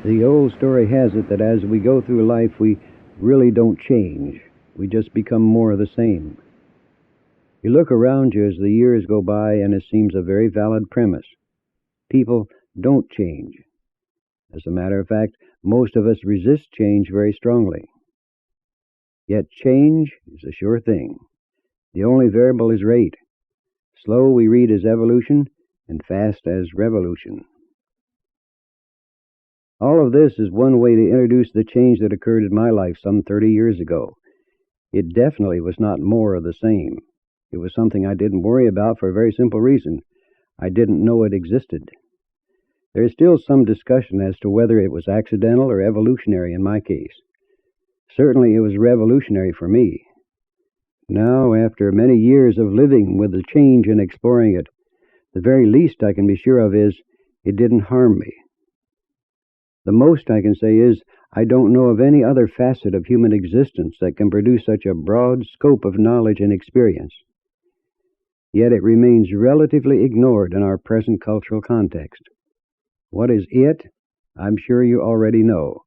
The old story has it that as we go through life, we really don't change. We just become more of the same. You look around you as the years go by, and it seems a very valid premise. People don't change. As a matter of fact, most of us resist change very strongly. Yet change is a sure thing. The only variable is rate. Slow we read as evolution, and fast as revolution. All of this is one way to introduce the change that occurred in my life some 30 years ago. It definitely was not more of the same. It was something I didn't worry about for a very simple reason. I didn't know it existed. There is still some discussion as to whether it was accidental or evolutionary in my case. Certainly it was revolutionary for me. Now, after many years of living with the change and exploring it, the very least I can be sure of is it didn't harm me. The most I can say is I don't know of any other facet of human existence that can produce such a broad scope of knowledge and experience. Yet it remains relatively ignored in our present cultural context. What is it? I'm sure you already know.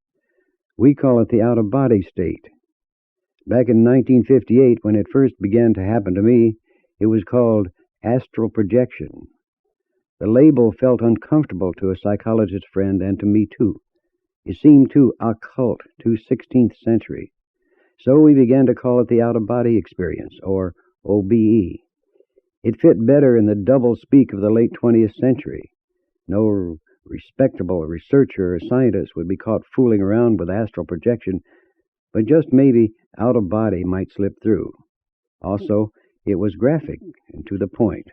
We call it the out-of-body state. Back in 1958, when it first began to happen to me, it was called astral projection. The label felt uncomfortable to a psychologist friend and to me too. It seemed too occult, too 16th century. So we began to call it the out-of-body experience, or OBE. It fit better in the double speak of the late 20th century. No respectable researcher or scientist would be caught fooling around with astral projection, but just maybe out-of-body might slip through. Also, it was graphic and to the point.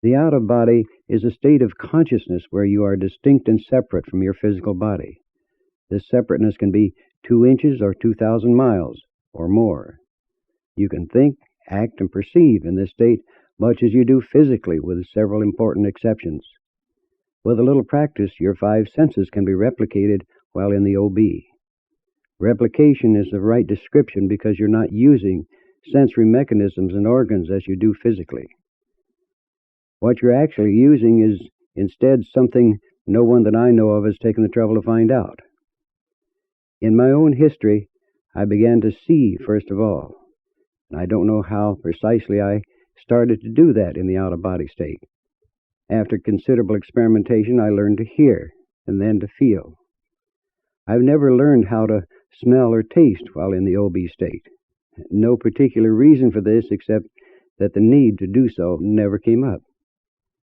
The out-of-body is a state of consciousness where you are distinct and separate from your physical body. This separateness can be 2 inches or 2,000 miles or more. You can think, act, and perceive in this state much as you do physically, with several important exceptions. With a little practice, your 5 senses can be replicated while in the OB. Replication is the right description because you're not using sensory mechanisms and organs as you do physically. What you're actually using is instead something no one that I know of has taken the trouble to find out. In my own history, I began to see first of all, and I don't know how precisely I started to do that in the out-of-body state. After considerable experimentation, I learned to hear and then to feel. I've never learned how to smell or taste while in the OB state. No particular reason for this except that the need to do so never came up.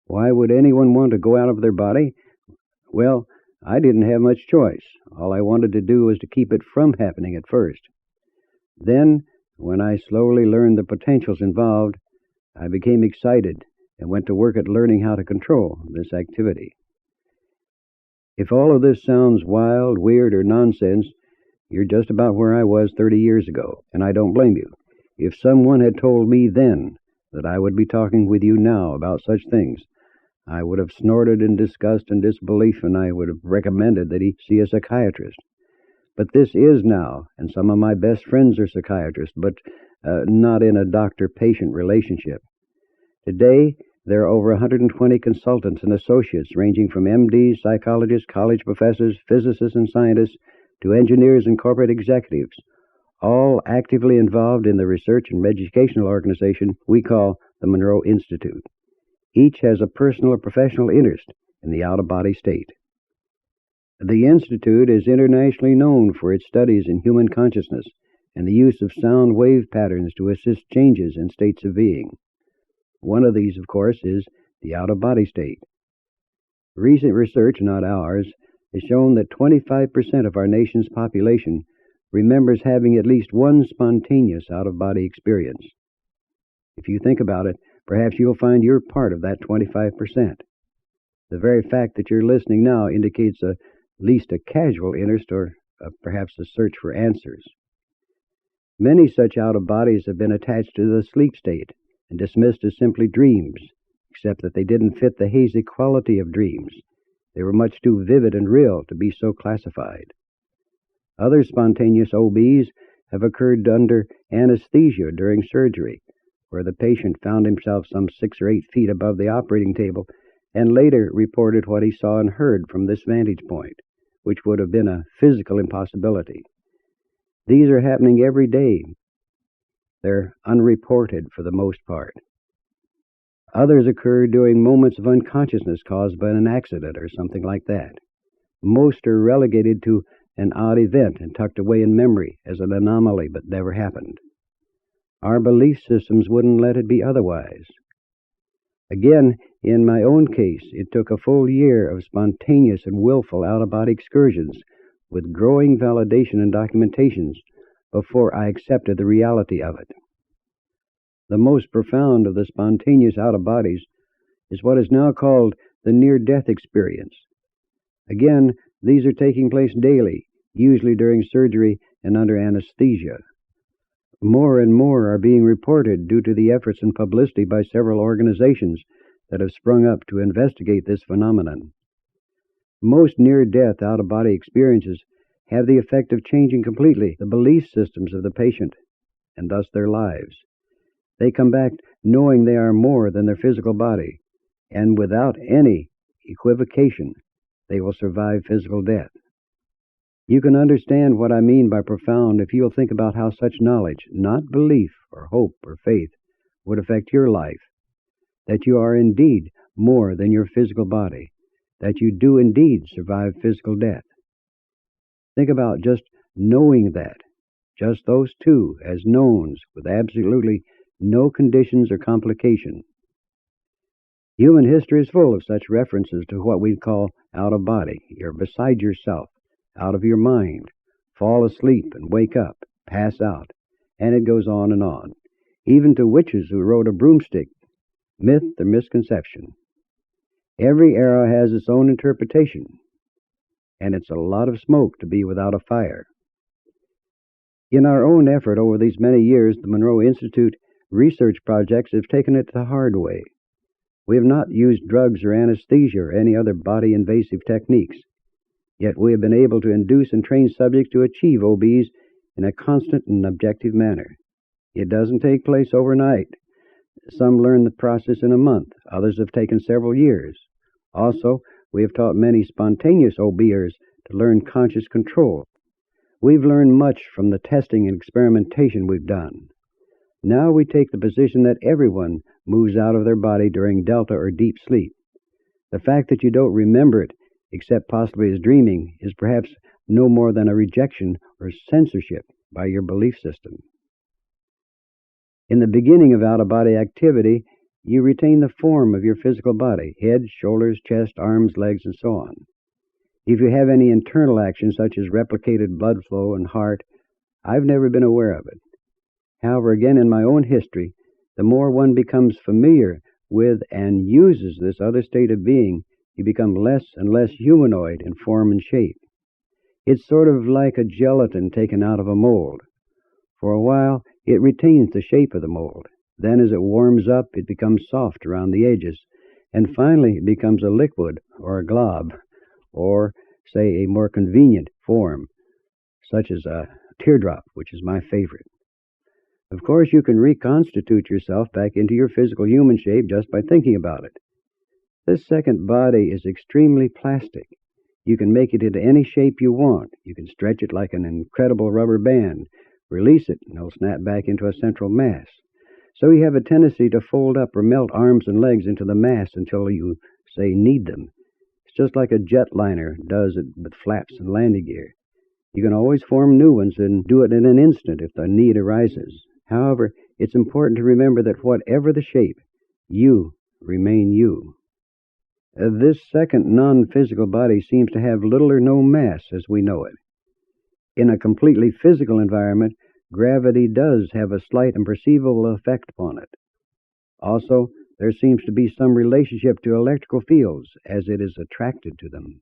Why would anyone want to go out of their body? Well, I didn't have much choice. All I wanted to do was to keep it from happening at first. Then, when I slowly learned the potentials involved, I became excited and went to work at learning how to control this activity. If all of this sounds wild, weird, or nonsense, you're just about where I was 30 years ago, and I don't blame you. If someone had told me then that I would be talking with you now about such things, I would have snorted in disgust and disbelief, and I would have recommended that he see a psychiatrist. But this is now, and some of my best friends are psychiatrists, but not in a doctor-patient relationship. Today, there are over 120 consultants and associates ranging from MDs, psychologists, college professors, physicists, and scientists to engineers and corporate executives, all actively involved in the research and educational organization we call the Monroe Institute. Each has a personal or professional interest in the out-of-body state. The Institute is internationally known for its studies in human consciousness and the use of sound wave patterns to assist changes in states of being. One of these, of course, is the out-of-body state. Recent research, not ours, has shown that 25% of our nation's population remembers having at least one spontaneous out-of-body experience. If you think about it, perhaps you'll find you're part of that 25%. The very fact that you're listening now indicates at least a casual interest or perhaps a search for answers. Many such out-of-bodies have been attached to the sleep state and dismissed as simply dreams, except that they didn't fit the hazy quality of dreams. They were much too vivid and real to be so classified. Other spontaneous OBs have occurred under anesthesia during surgery, where the patient found himself some 6 or 8 feet above the operating table and later reported what he saw and heard from this vantage point. which would have been a physical impossibility. These are happening every day. They're unreported for the most part. Others occur during moments of unconsciousness caused by an accident or something like that. Most are relegated to an odd event and tucked away in memory as an anomaly but never happened. Our belief systems wouldn't let it be otherwise. Again, in my own case, it took a full year of spontaneous and willful out-of-body excursions with growing validation and documentations before I accepted the reality of it. The most profound of the spontaneous out-of-bodies is what is now called the near-death experience. Again, these are taking place daily, usually during surgery and under anesthesia. More and more are being reported due to the efforts and publicity by several organizations that have sprung up to investigate this phenomenon. Most near-death out-of-body experiences have the effect of changing completely the belief systems of the patient, and thus their lives. They come back knowing they are more than their physical body, and without any equivocation, they will survive physical death. You can understand what I mean by profound if you'll think about how such knowledge, not belief or hope or faith, would affect your life, that you are indeed more than your physical body, that you do indeed survive physical death. Think about just knowing that, just those two as knowns with absolutely no conditions or complication. Human history is full of such references to what we call out of body. You're beside yourself, out of your mind, fall asleep and wake up, pass out, and it goes on, even to witches who rode a broomstick, myth or misconception. Every era has its own interpretation, and it's a lot of smoke to be without a fire. In our own effort over these many years, the Monroe Institute research projects have taken it the hard way. We have not used drugs or anesthesia or any other body-invasive techniques. Yet we have been able to induce and train subjects to achieve OBs in a constant and objective manner. It doesn't take place overnight. Some learn the process in a month. Others have taken several years. Also, we have taught many spontaneous OBers to learn conscious control. We've learned much from the testing and experimentation we've done. Now we take the position that everyone moves out of their body during delta or deep sleep. The fact that you don't remember it, except possibly as dreaming, is perhaps no more than a rejection or censorship by your belief system. In the beginning of out-of-body activity, you retain the form of your physical body, head, shoulders, chest, arms, legs, and so on. If you have any internal action, such as replicated blood flow and heart, I've never been aware of it. However, again, in my own history, the more one becomes familiar with and uses this other state of being, you become less and less humanoid in form and shape. It's sort of like a gelatin taken out of a mold. For a while, it retains the shape of the mold. Then as it warms up, it becomes soft around the edges, and finally it becomes a liquid or a glob, or, say, a more convenient form, such as a teardrop, which is my favorite. Of course, you can reconstitute yourself back into your physical human shape just by thinking about it. This second body is extremely plastic. You can make it into any shape you want. You can stretch it like an incredible rubber band, release it, and it'll snap back into a central mass. So you have a tendency to fold up or melt arms and legs into the mass until you, say, need them. It's just like a jetliner does it with flaps and landing gear. You can always form new ones and do it in an instant if the need arises. However, it's important to remember that whatever the shape, you remain you. This second non-physical body seems to have little or no mass as we know it. In a completely physical environment, gravity does have a slight and perceivable effect upon it. Also, there seems to be some relationship to electrical fields as it is attracted to them.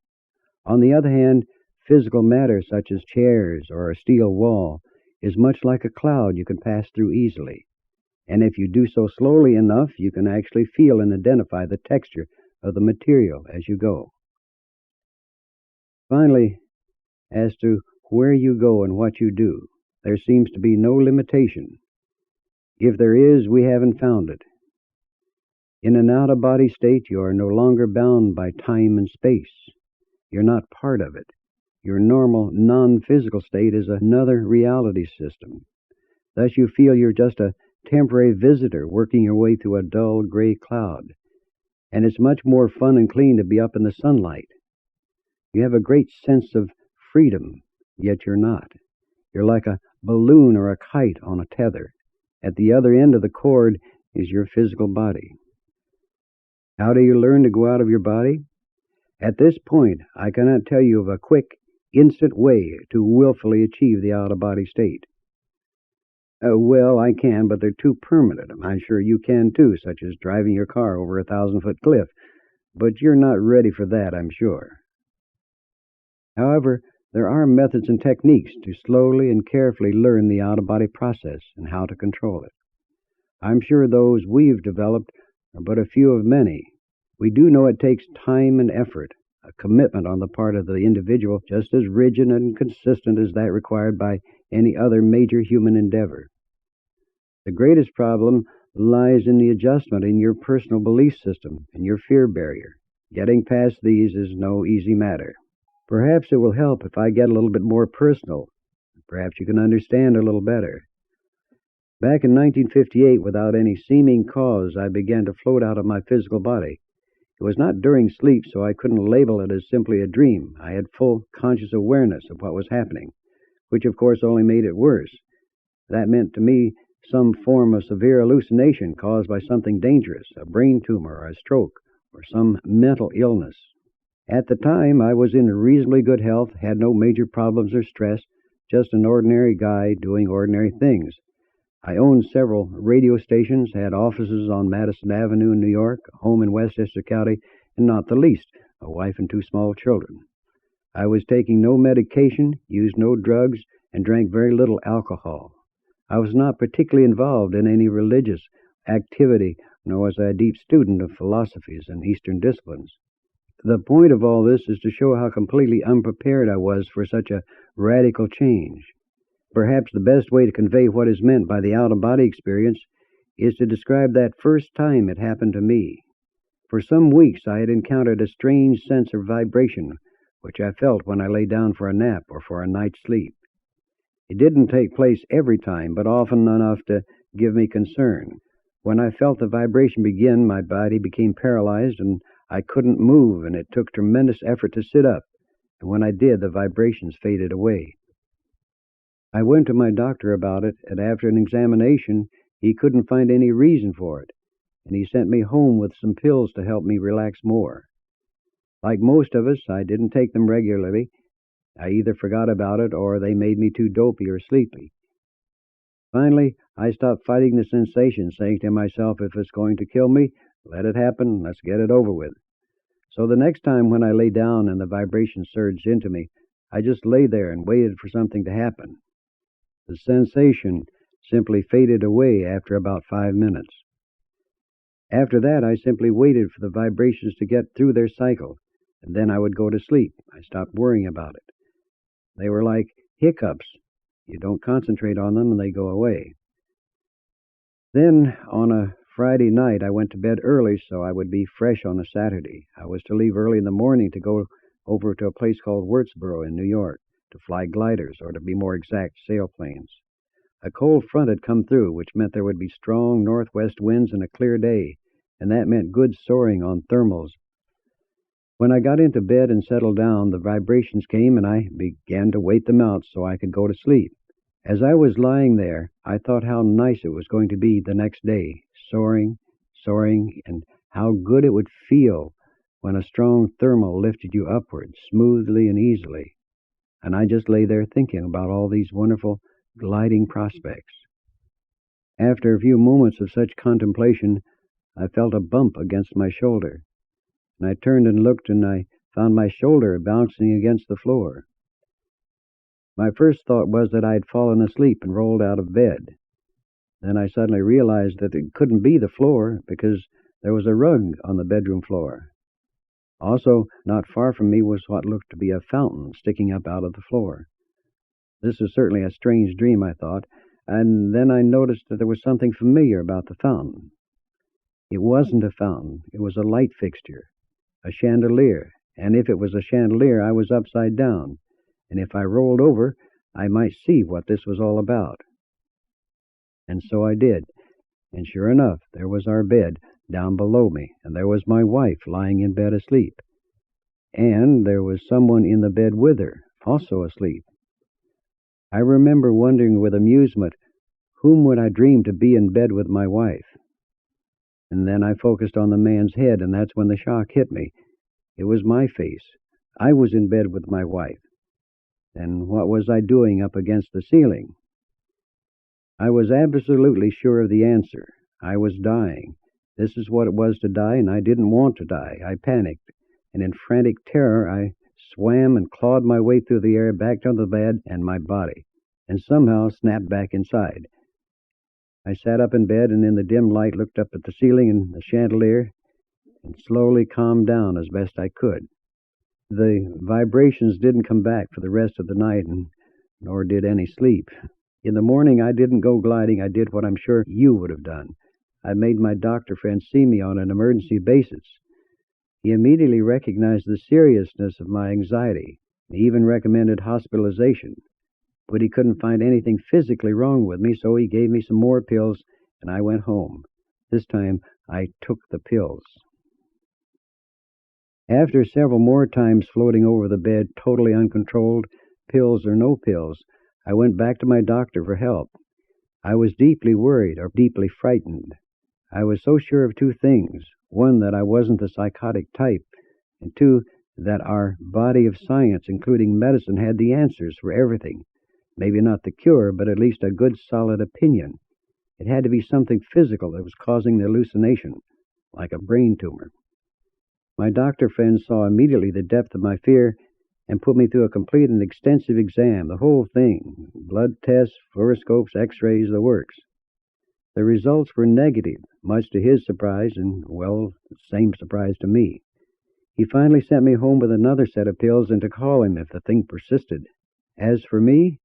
On the other hand, physical matter such as chairs or a steel wall is much like a cloud you can pass through easily. And if you do so slowly enough, you can actually feel and identify the texture of the material as you go. Finally, as to where you go and what you do, there seems to be no limitation. If there is, we haven't found it. In an out-of-body state, you are no longer bound by time and space. You're not part of it. Your normal, non-physical state is another reality system. Thus you feel you're just a temporary visitor working your way through a dull gray cloud. And it's much more fun and clean to be up in the sunlight. You have a great sense of freedom, yet you're not. You're like a balloon or a kite on a tether. At the other end of the cord is your physical body. How do you learn to go out of your body? At this point, I cannot tell you of a quick, instant way to willfully achieve the out-of-body state. Well, I can, but they're too permanent. I'm sure you can too, such as driving your car over a 1,000-foot cliff. But you're not ready for that, I'm sure. However, there are methods and techniques to slowly and carefully learn the out-of-body process and how to control it. I'm sure those we've developed are but a few of many. We do know it takes time and effort, a commitment on the part of the individual just as rigid and consistent as that required by any other major human endeavor. The greatest problem lies in the adjustment in your personal belief system and your fear barrier. Getting past these is no easy matter. Perhaps it will help if I get a little bit more personal. Perhaps you can understand a little better. Back in 1958, without any seeming cause, I began to float out of my physical body. It was not during sleep, so I couldn't label it as simply a dream. I had full conscious awareness of what was happening, which of course only made it worse. That meant to me some form of severe hallucination caused by something dangerous, a brain tumor or a stroke, or some mental illness. At the time, I was in reasonably good health, had no major problems or stress, just an ordinary guy doing ordinary things. I owned several radio stations, had offices on Madison Avenue in New York, a home in Westchester County, and not the least, a wife and 2 small children. I was taking no medication, used no drugs, and drank very little alcohol. I was not particularly involved in any religious activity, nor was I a deep student of philosophies and Eastern disciplines. The point of all this is to show how completely unprepared I was for such a radical change. Perhaps the best way to convey what is meant by the out-of-body experience is to describe that first time it happened to me. For some weeks I had encountered a strange sense of vibration, which I felt when I lay down for a nap or for a night's sleep. It didn't take place every time, but often enough to give me concern. When I felt the vibration begin, my body became paralyzed and I couldn't move, and it took tremendous effort to sit up. And when I did, the vibrations faded away. I went to my doctor about it, and after an examination, he couldn't find any reason for it, and he sent me home with some pills to help me relax more. Like most of us, I didn't take them regularly. I either forgot about it or they made me too dopey or sleepy. Finally, I stopped fighting the sensation, saying to myself, if it's going to kill me, let it happen, let's get it over with. So the next time when I lay down and the vibration surged into me, I just lay there and waited for something to happen. The sensation simply faded away after about 5 minutes. After that, I simply waited for the vibrations to get through their cycle, and then I would go to sleep. I stopped worrying about it. They were like hiccups. You don't concentrate on them and they go away. Then, on a Friday night, I went to bed early so I would be fresh on a Saturday. I was to leave early in the morning to go over to a place called Wurtsboro in New York to fly gliders, or to be more exact, sailplanes. A cold front had come through, which meant there would be strong northwest winds and a clear day, and that meant good soaring on thermals. When I got into bed and settled down, the vibrations came and I began to wait them out so I could go to sleep. As I was lying there, I thought how nice it was going to be the next day, soaring, and how good it would feel when a strong thermal lifted you upward, smoothly and easily. And I just lay there thinking about all these wonderful gliding prospects. After a few moments of such contemplation, I felt a bump against my shoulder, and I turned and looked, and I found my shoulder bouncing against the floor. My first thought was that I had fallen asleep and rolled out of bed. Then I suddenly realized that it couldn't be the floor, because there was a rug on the bedroom floor. Also, not far from me was what looked to be a fountain sticking up out of the floor. This was certainly a strange dream, I thought, and then I noticed that there was something familiar about the fountain. It wasn't a fountain, it was a light fixture, a chandelier, and if it was a chandelier, I was upside down. and if I rolled over, I might see what this was all about. And so I did, and sure enough, there was our bed down below me, and there was my wife lying in bed asleep. And there was someone in the bed with her, also asleep. I remember wondering with amusement, whom would I dream to be in bed with my wife? And then I focused on the man's head, and that's when the shock hit me. It was my face. I was in bed with my wife. Then what was I doing up against the ceiling? I was absolutely sure of the answer. I was dying. This is what it was to die, and I didn't want to die. I panicked, and in frantic terror I swam and clawed my way through the air back to the bed and my body, and somehow snapped back inside. I sat up in bed and in the dim light looked up at the ceiling and the chandelier and slowly calmed down as best I could. The vibrations didn't come back for the rest of the night, and nor did any sleep. In the morning I didn't go gliding. I did what I'm sure you would have done. I made my doctor friend see me on an emergency basis. He immediately recognized the seriousness of my anxiety. He even recommended hospitalization. But he couldn't find anything physically wrong with me, so he gave me some more pills, and I went home. This time I took the pills. After several more times floating over the bed, totally uncontrolled, pills or no pills, I went back to my doctor for help. I was deeply worried or deeply frightened. I was so sure of two things. One, that I wasn't the psychotic type, and two, that our body of science, including medicine, had the answers for everything. Maybe not the cure, but at least a good solid opinion. It had to be something physical that was causing the hallucination, like a brain tumor. My doctor friend saw immediately the depth of my fear and put me through a complete and extensive exam, the whole thing, blood tests, fluoroscopes, x-rays, the works. The results were negative, much to his surprise and, well, the same surprise to me. He finally sent me home with another set of pills and to call him if the thing persisted. As for me,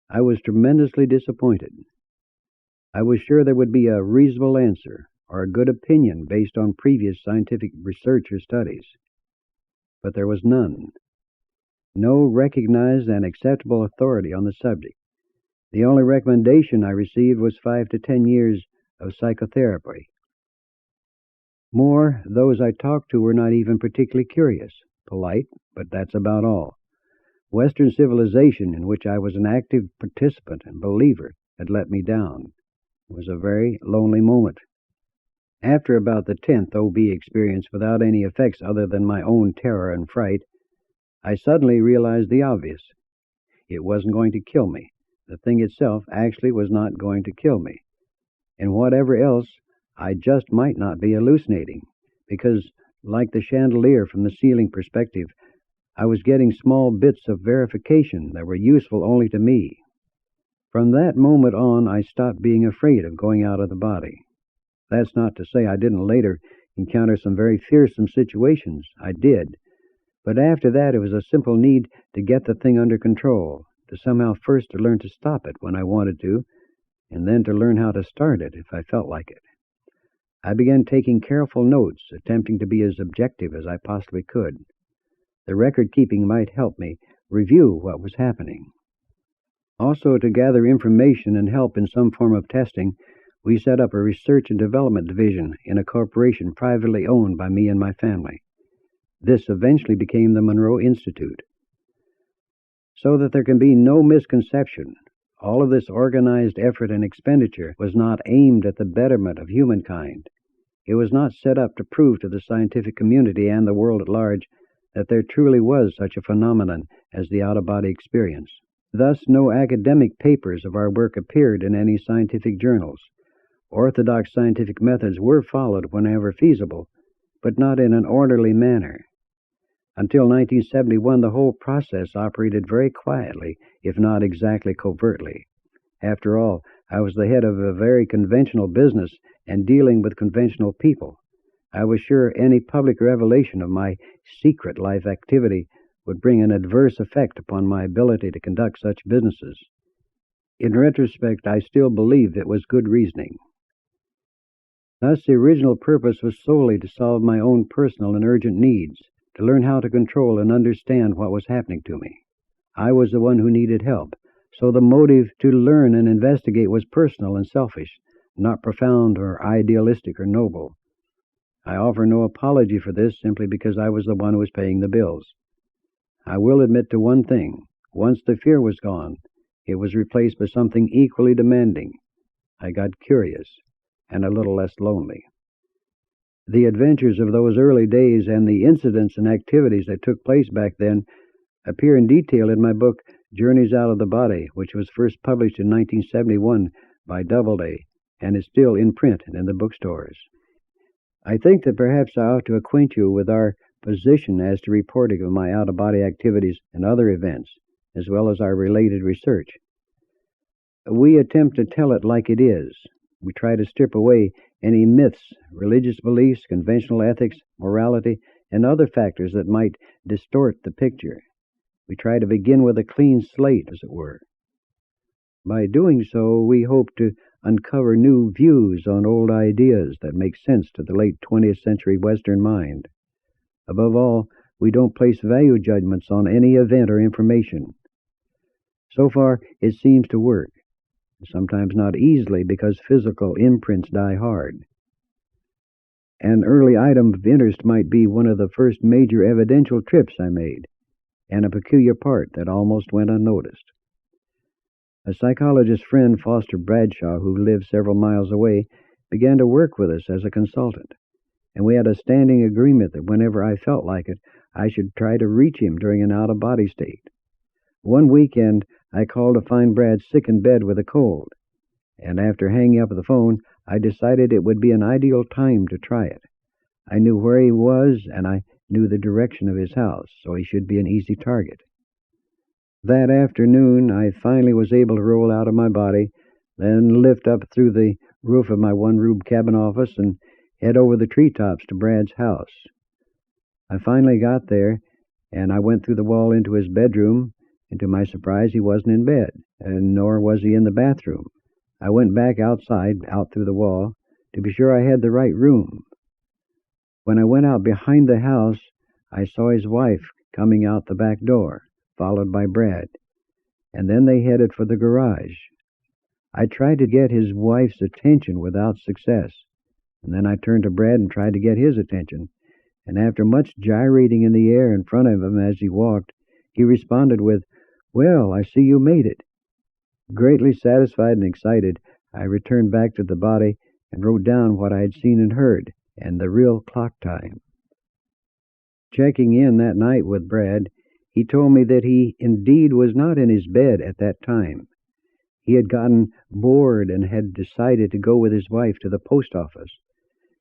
I was tremendously disappointed. I was sure there would be a reasonable answer or a good opinion based on previous scientific research or studies. But there was none. No recognized and acceptable authority on the subject. The only recommendation I received was 5 to 10 years of psychotherapy. More, those I talked to were not even particularly curious, polite, but that's about all. Western civilization, in which I was an active participant and believer, had let me down. It was a very lonely moment. After about the 10th OB experience, without any effects other than my own terror and fright, I suddenly realized the obvious. It wasn't going to kill me. The thing itself actually was not going to kill me. And whatever else, I just might not be hallucinating, because, like the chandelier from the ceiling perspective, I was getting small bits of verification that were useful only to me. From that moment on, I stopped being afraid of going out of the body. That's not to say I didn't later encounter some very fearsome situations. I did. But after that, it was a simple need to get the thing under control, to somehow first to learn to stop it when I wanted to, and then to learn how to start it if I felt like it. I began taking careful notes, attempting to be as objective as I possibly could. The record-keeping might help me review what was happening. Also, to gather information and help in some form of testing, we set up a research and development division in a corporation privately owned by me and my family. This eventually became the Monroe Institute. So that there can be no misconception, all of this organized effort and expenditure was not aimed at the betterment of humankind. It was not set up to prove to the scientific community and the world at large that there truly was such a phenomenon as the out-of-body experience. Thus, no academic papers of our work appeared in any scientific journals. Orthodox scientific methods were followed whenever feasible, but not in an orderly manner. Until 1971, the whole process operated very quietly, if not exactly covertly. After all, I was the head of a very conventional business and dealing with conventional people. I was sure any public revelation of my secret life activity would bring an adverse effect upon my ability to conduct such businesses. In retrospect, I still believe it was good reasoning. Thus, the original purpose was solely to solve my own personal and urgent needs, to learn how to control and understand what was happening to me. I was the one who needed help, so the motive to learn and investigate was personal and selfish, not profound or idealistic or noble. I offer no apology for this simply because I was the one who was paying the bills. I will admit to one thing. Once the fear was gone, it was replaced by something equally demanding. I got curious and a little less lonely. The adventures of those early days and the incidents and activities that took place back then appear in detail in my book, Journeys Out of the Body, which was first published in 1971 by Doubleday and is still in print and in the bookstores. I think that perhaps I ought to acquaint you with our position as to reporting of my out-of-body activities and other events, as well as our related research. We attempt to tell it like it is. We try to strip away any myths, religious beliefs, conventional ethics, morality, and other factors that might distort the picture. We try to begin with a clean slate, as it were. By doing so, we hope to uncover new views on old ideas that make sense to the late 20th century Western mind. Above all, we don't place value judgments on any event or information. So far, it seems to work, sometimes not easily because physical imprints die hard. An early item of interest might be one of the first major evidential trips I made, and a peculiar part that almost went unnoticed. A psychologist friend, Foster Bradshaw, who lived several miles away, began to work with us as a consultant, and we had a standing agreement that whenever I felt like it, I should try to reach him during an out-of-body state. One weekend, I called to find Brad sick in bed with a cold, and after hanging up the phone, I decided it would be an ideal time to try it. I knew where he was, and I knew the direction of his house, so he should be an easy target. That afternoon, I finally was able to roll out of my body, then lift up through the roof of my one-room cabin office and head over the treetops to Brad's house. I finally got there, and I went through the wall into his bedroom, and to my surprise, he wasn't in bed, and nor was he in the bathroom. I went back outside, out through the wall, to be sure I had the right room. When I went out behind the house, I saw his wife coming out the back door, followed by Brad, and then they headed for the garage. I tried to get his wife's attention without success, and then I turned to Brad and tried to get his attention, and after much gyrating in the air in front of him as he walked, he responded with, "Well, I see you made it." Greatly satisfied and excited, I returned back to the body and wrote down what I had seen and heard, and the real clock time. Checking in that night with Brad, he told me that he indeed was not in his bed at that time. He had gotten bored and had decided to go with his wife to the post office.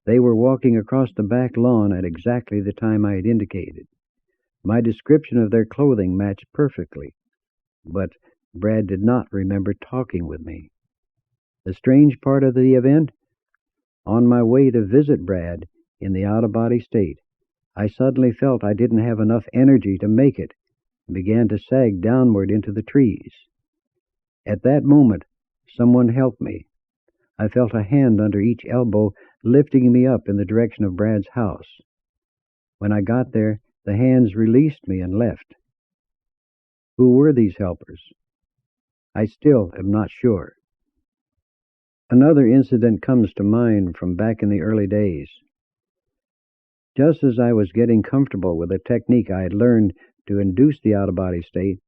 They were walking across the back lawn at exactly the time I had indicated. My description of their clothing matched perfectly, but Brad did not remember talking with me. The strange part of the event? On my way to visit Brad in the out-of-body state, I suddenly felt I didn't have enough energy to make it and began to sag downward into the trees. At that moment, someone helped me. I felt a hand under each elbow lifting me up in the direction of Brad's house. When I got there, the hands released me and left. Who were these helpers? I still am not sure. Another incident comes to mind from back in the early days. Just as I was getting comfortable with the technique I had learned to induce the out-of-body state,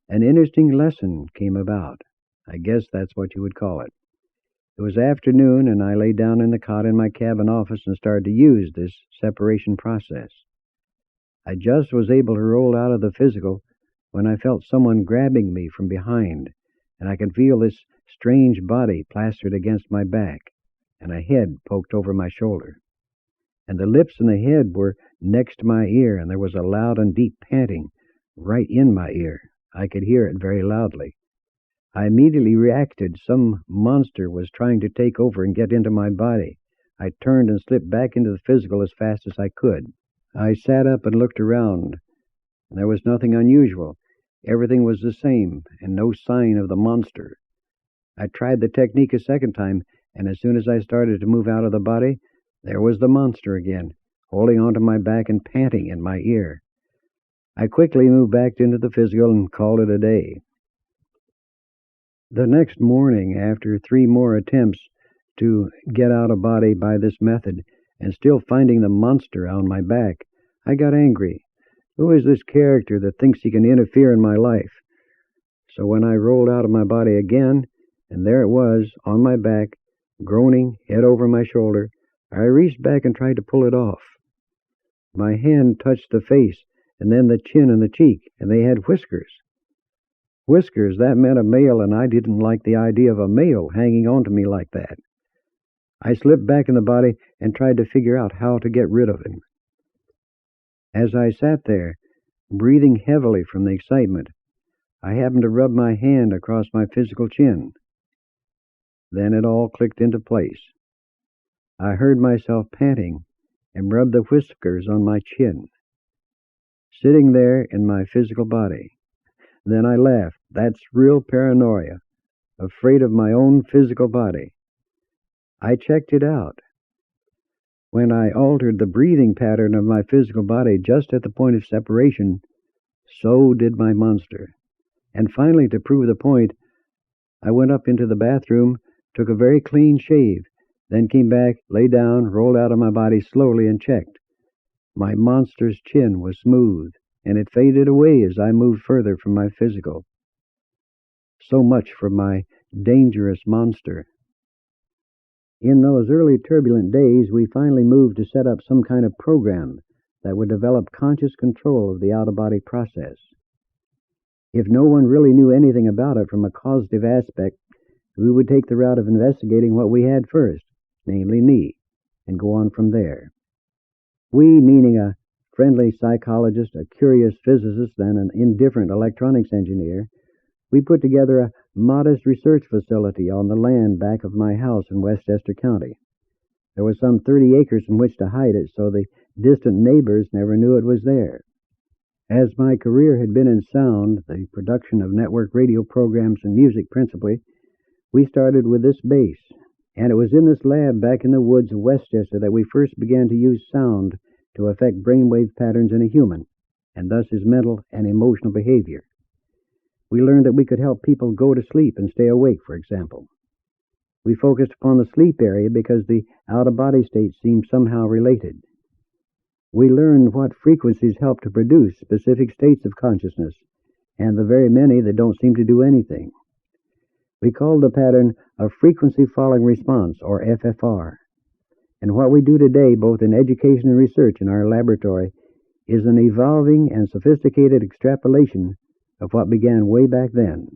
an interesting lesson came about. I guess that's what you would call it. It was afternoon, and I lay down in the cot in my cabin office and started to use this separation process. I just was able to roll out of the physical when I felt someone grabbing me from behind, and I could feel this strange body plastered against my back, and a head poked over my shoulder. And the lips and the head were next to my ear, and there was a loud and deep panting right in my ear. I could hear it very loudly. I immediately reacted. Some monster was trying to take over and get into my body. I turned and slipped back into the physical as fast as I could. I sat up and looked around. There was nothing unusual. Everything was the same, and no sign of the monster. I tried the technique a second time, and as soon as I started to move out of the body, there was the monster again, holding onto my back and panting in my ear. I quickly moved back into the physical and called it a day. The next morning, after 3 more attempts to get out of body by this method, and still finding the monster on my back, I got angry. Who is this character that thinks he can interfere in my life? So when I rolled out of my body again, and there it was, on my back, groaning, head over my shoulder, I reached back and tried to pull it off. My hand touched the face, and then the chin and the cheek, and they had whiskers. Whiskers, that meant a male, and I didn't like the idea of a male hanging on to me like that. I slipped back in the body and tried to figure out how to get rid of him. As I sat there, breathing heavily from the excitement, I happened to rub my hand across my physical chin. Then it all clicked into place. I heard myself panting and rubbed the whiskers on my chin, sitting there in my physical body. Then I laughed. That's real paranoia, afraid of my own physical body. I checked it out. When I altered the breathing pattern of my physical body just at the point of separation, so did my monster. And finally, to prove the point, I went up into the bathroom, took a very clean shave, then came back, lay down, rolled out of my body slowly, and checked. My monster's chin was smooth, and it faded away as I moved further from my physical. So much for my dangerous monster. In those early turbulent days, we finally moved to set up some kind of program that would develop conscious control of the out-of-body process. If no one really knew anything about it from a causative aspect, we would take the route of investigating what we had first, namely me, and go on from there. We, meaning a friendly psychologist, a curious physicist, and an indifferent electronics engineer, we put together a modest research facility on the land back of my house in Westchester County. There was some 30 acres in which to hide it, so the distant neighbors never knew it was there. As my career had been in sound, the production of network radio programs and music principally, we started with this base, and it was in this lab back in the woods of Westchester that we first began to use sound to affect brainwave patterns in a human, and thus his mental and emotional behavior. We learned that we could help people go to sleep and stay awake, for example. We focused upon the sleep area because the out-of-body states seemed somehow related. We learned what frequencies help to produce specific states of consciousness, and the very many that don't seem to do anything. We called the pattern a frequency following response, or FFR. And what we do today, both in education and research in our laboratory, is an evolving and sophisticated extrapolation of what began way back then.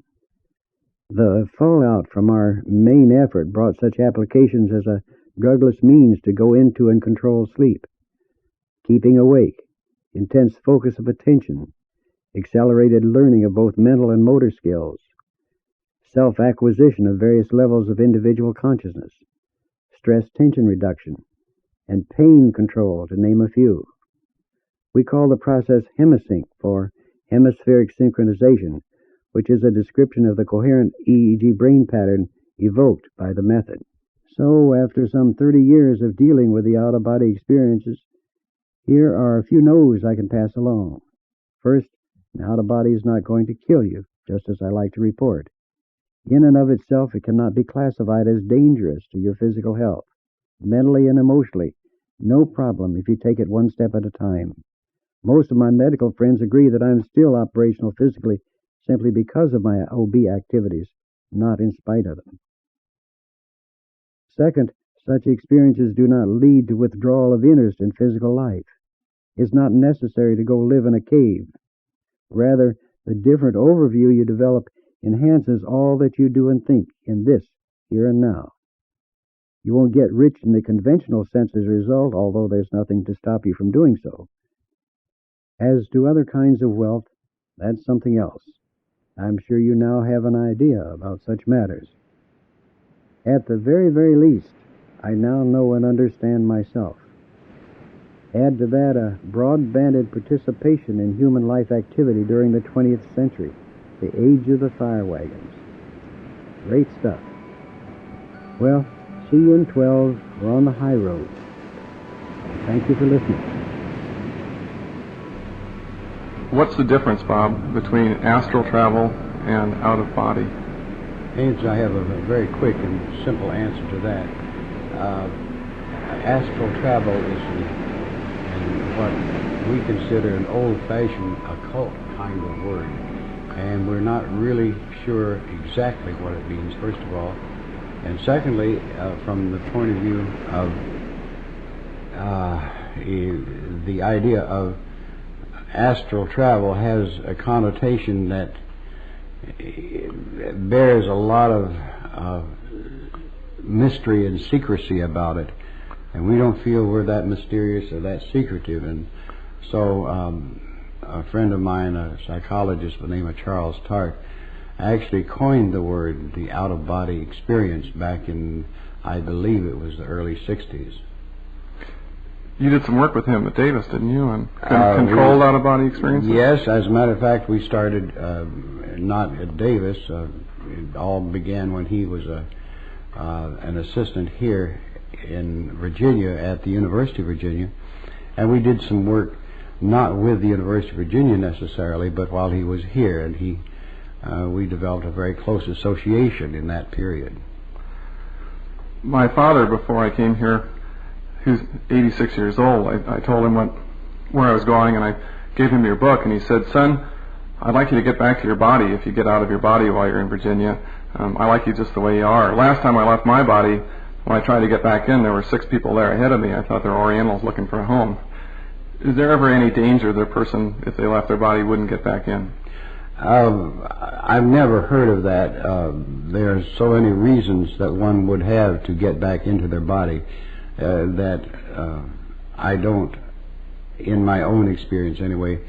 The fallout from our main effort brought such applications as a drugless means to go into and control sleep, keeping awake, intense focus of attention, accelerated learning of both mental and motor skills, self-acquisition of various levels of individual consciousness, stress tension reduction, and pain control, to name a few. We call the process Hemi-Sync, for hemispheric synchronization, which is a description of the coherent EEG brain pattern evoked by the method. So, after some 30 years of dealing with the out-of-body experiences, here are a few no's I can pass along. First, an out-of-body is not going to kill you, just as I like to report. In and of itself, it cannot be classified as dangerous to your physical health. Mentally and emotionally, no problem if you take it one step at a time. Most of my medical friends agree that I'm still operational physically simply because of my OB activities, not in spite of them. Second, such experiences do not lead to withdrawal of interest in physical life. It's not necessary to go live in a cave. Rather, the different overview you develop enhances all that you do and think in this, here and now. You won't get rich in the conventional sense as a result, although there's nothing to stop you from doing so. As to other kinds of wealth, that's something else. I'm sure you now have an idea about such matters. At the very, very least, I now know and understand myself. Add to that a broad-banded participation in human life activity during the 20th century, the age of the fire wagons. Great stuff. Well, see you in 12. We're on the high road. Thank you for listening. What's the difference, Bob, between astral travel and out-of-body? I have a very quick and simple answer to that. Astral travel is what we consider an old-fashioned occult kind of word, and we're not really sure exactly what it means, first of all. And secondly, from the point of view of the idea of astral travel has a connotation that bears a lot of mystery and secrecy about it, and we don't feel we're that mysterious or that secretive. And so a friend of mine, a psychologist by the name of Charles Tart, actually coined the word the out-of-body experience back in, I believe it was the early 60s. You did some work with him at Davis, didn't you, on controlled out-of-body experiences? Yes, as a matter of fact, we started not at Davis. It all began when he was an assistant here in Virginia at the University of Virginia, and we did some work not with the University of Virginia necessarily, but while he was here, and we developed a very close association in that period. My father, before I came here, he was 86 years old. I told him where I was going, and I gave him your book, and he said, "Son, I'd like you to get back to your body if you get out of your body while you're in Virginia. I like you just the way you are." Last time I left my body, when I tried to get back in, there were 6 people there ahead of me. I thought they were Orientals looking for a home. Is there ever any danger that a person, if they left their body, wouldn't get back in? I've never heard of that. There are so many reasons that one would have to get back into their body that I don't, in my own experience anyway,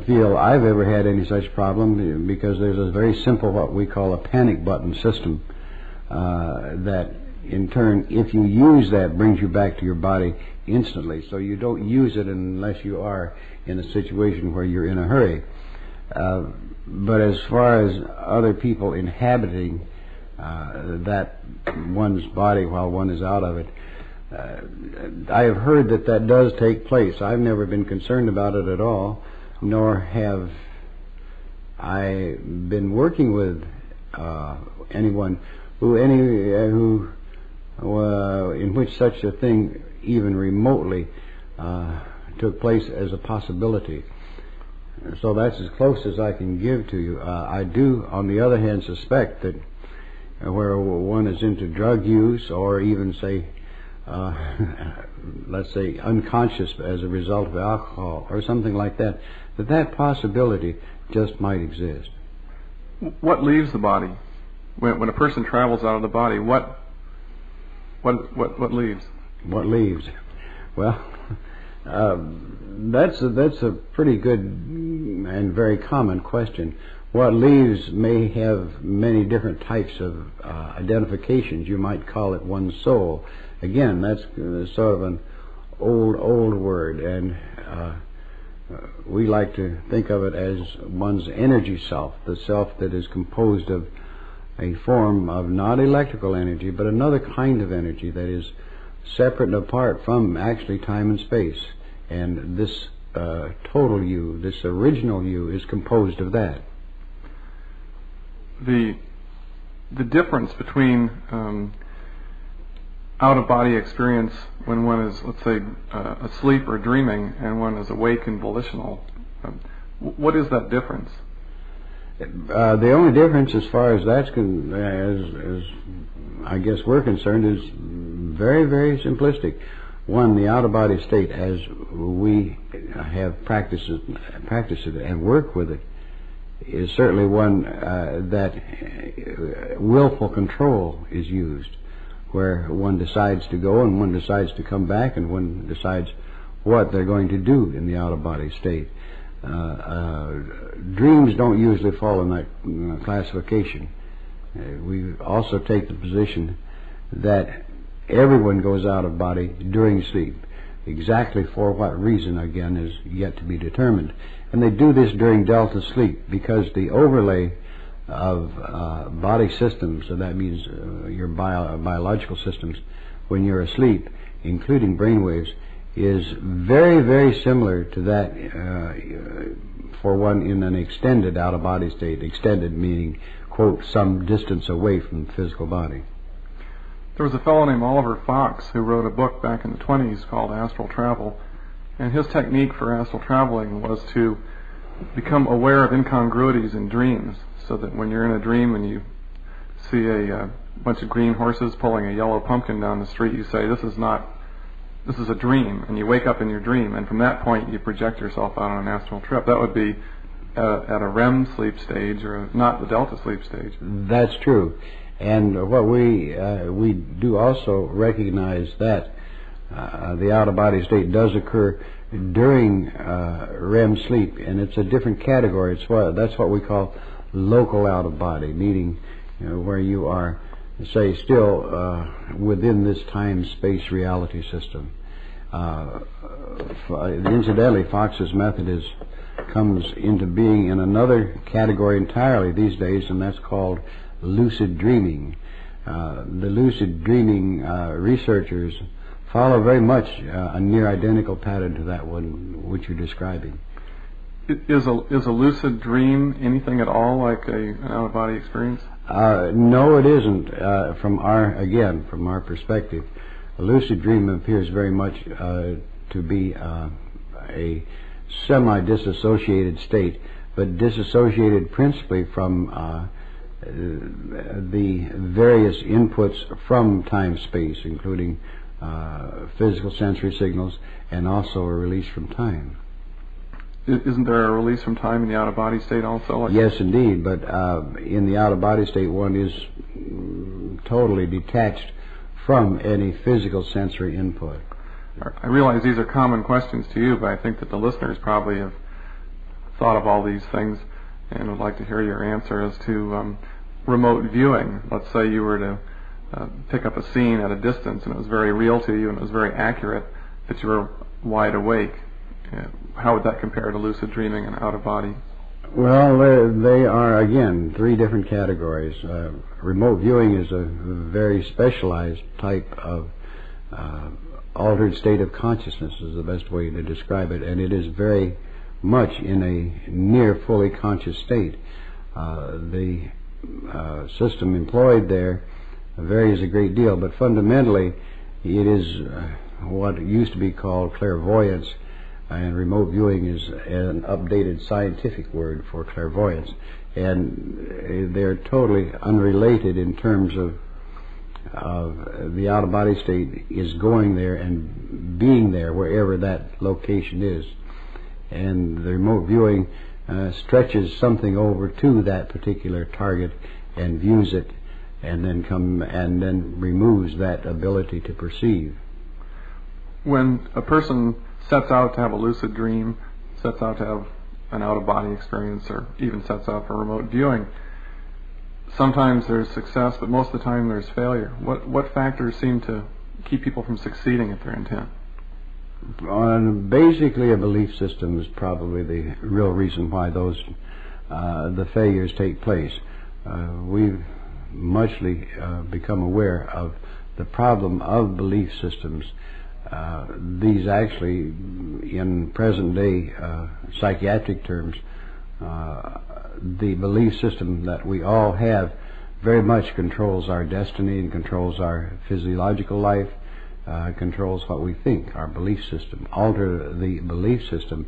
feel I've ever had any such problem, because there's a very simple, what we call a panic button system, that in turn, if you use that, brings you back to your body instantly. So you don't use it unless you are in a situation where you're in a hurry. But as far as other people inhabiting that one's body while one is out of it, I have heard that does take place. I've never been concerned about it at all, nor have I been working with anyone in which such a thing even remotely took place as a possibility. So that's as close as I can give to you. I do, on the other hand, suspect that where one is into drug use, or even say, let's say, unconscious as a result of alcohol or something like that, that possibility just might exist. What leaves the body? When a person travels out of the body, what leaves? What leaves? Well, that's a pretty good and very common question. What leaves may have many different types of identifications. You might call it one's soul. Again, that's sort of an old word, and we like to think of it as one's energy self, the self that is composed of a form of not electrical energy, but another kind of energy that is separate and apart from actually time and space. And this total you, this original you, is composed of that. The difference between out-of-body experience when one is, let's say, asleep or dreaming, and one is awake and volitional, what is that difference? The only difference, as far as that's as I guess we're concerned, is very, very simplistic. One, the out-of-body state, as we have practiced it and work with it, is certainly one that willful control is used, where one decides to go and one decides to come back and one decides what they're going to do in the out-of-body state. Dreams don't usually fall in that classification. We also take the position that everyone goes out of body during sleep. Exactly for what reason, again, is yet to be determined. And they do this during delta sleep because the overlay of body systems, so that means your biological systems, when you're asleep, including brainwaves, is very, very similar to that for one in an extended out-of-body state. Extended meaning, quote, some distance away from the physical body. There was a fellow named Oliver Fox who wrote a book back in the 1920s called Astral Travel, and his technique for astral traveling was to become aware of incongruities in dreams, so that when you're in a dream and you see a bunch of green horses pulling a yellow pumpkin down the street, you say, this is a dream, and you wake up in your dream, and from that point you project yourself out on an astral trip. That would be at a REM sleep stage, or not the delta sleep stage. That's true. And what we do also recognize that the out-of-body state does occur during REM sleep, and it's a different category. That's what we call local out-of-body, meaning where you are, say, still within this time-space reality system. Incidentally, Fox's method comes into being in another category entirely these days, and that's called lucid dreaming. The lucid dreaming researchers follow very much a near identical pattern to that one which you're describing. Is a lucid dream anything at all like an out-of-body experience? No, it isn't. From our perspective, a lucid dream appears very much to be a semi-disassociated state, but disassociated principally from the various inputs from time-space, including physical sensory signals, and also a release from time. Isn't there a release from time in the out-of-body state also? Yes, indeed, but in the out-of-body state one is totally detached from any physical sensory input. I realize these are common questions to you, but I think that the listeners probably have thought of all these things and would like to hear your answer as to remote viewing. Let's say you were to pick up a scene at a distance and it was very real to you and it was very accurate, but you were wide awake. How would that compare to lucid dreaming and out-of-body? Well, they are, again, three different categories. Remote viewing is a very specialized type of altered state of consciousness, is the best way to describe it, and it is very much in a near fully conscious state. The system employed there varies a great deal, but fundamentally it is what used to be called clairvoyance, and remote viewing is an updated scientific word for clairvoyance, and they're totally unrelated in terms of the out-of-body state is going there and being there wherever that location is, and the remote viewing stretches something over to that particular target and views it, and then removes that ability to perceive. When a person sets out to have a lucid dream, sets out to have an out-of-body experience, or even sets out for remote viewing, sometimes there's success, but most of the time there's failure. What factors seem to keep people from succeeding at their intent? Basically, a belief system is probably the real reason why the failures take place. We've muchly become aware of the problem of belief systems. These actually, in present day psychiatric terms, the belief system that we all have very much controls our destiny and controls our physiological life, controls what we think, our belief system. Alter the belief system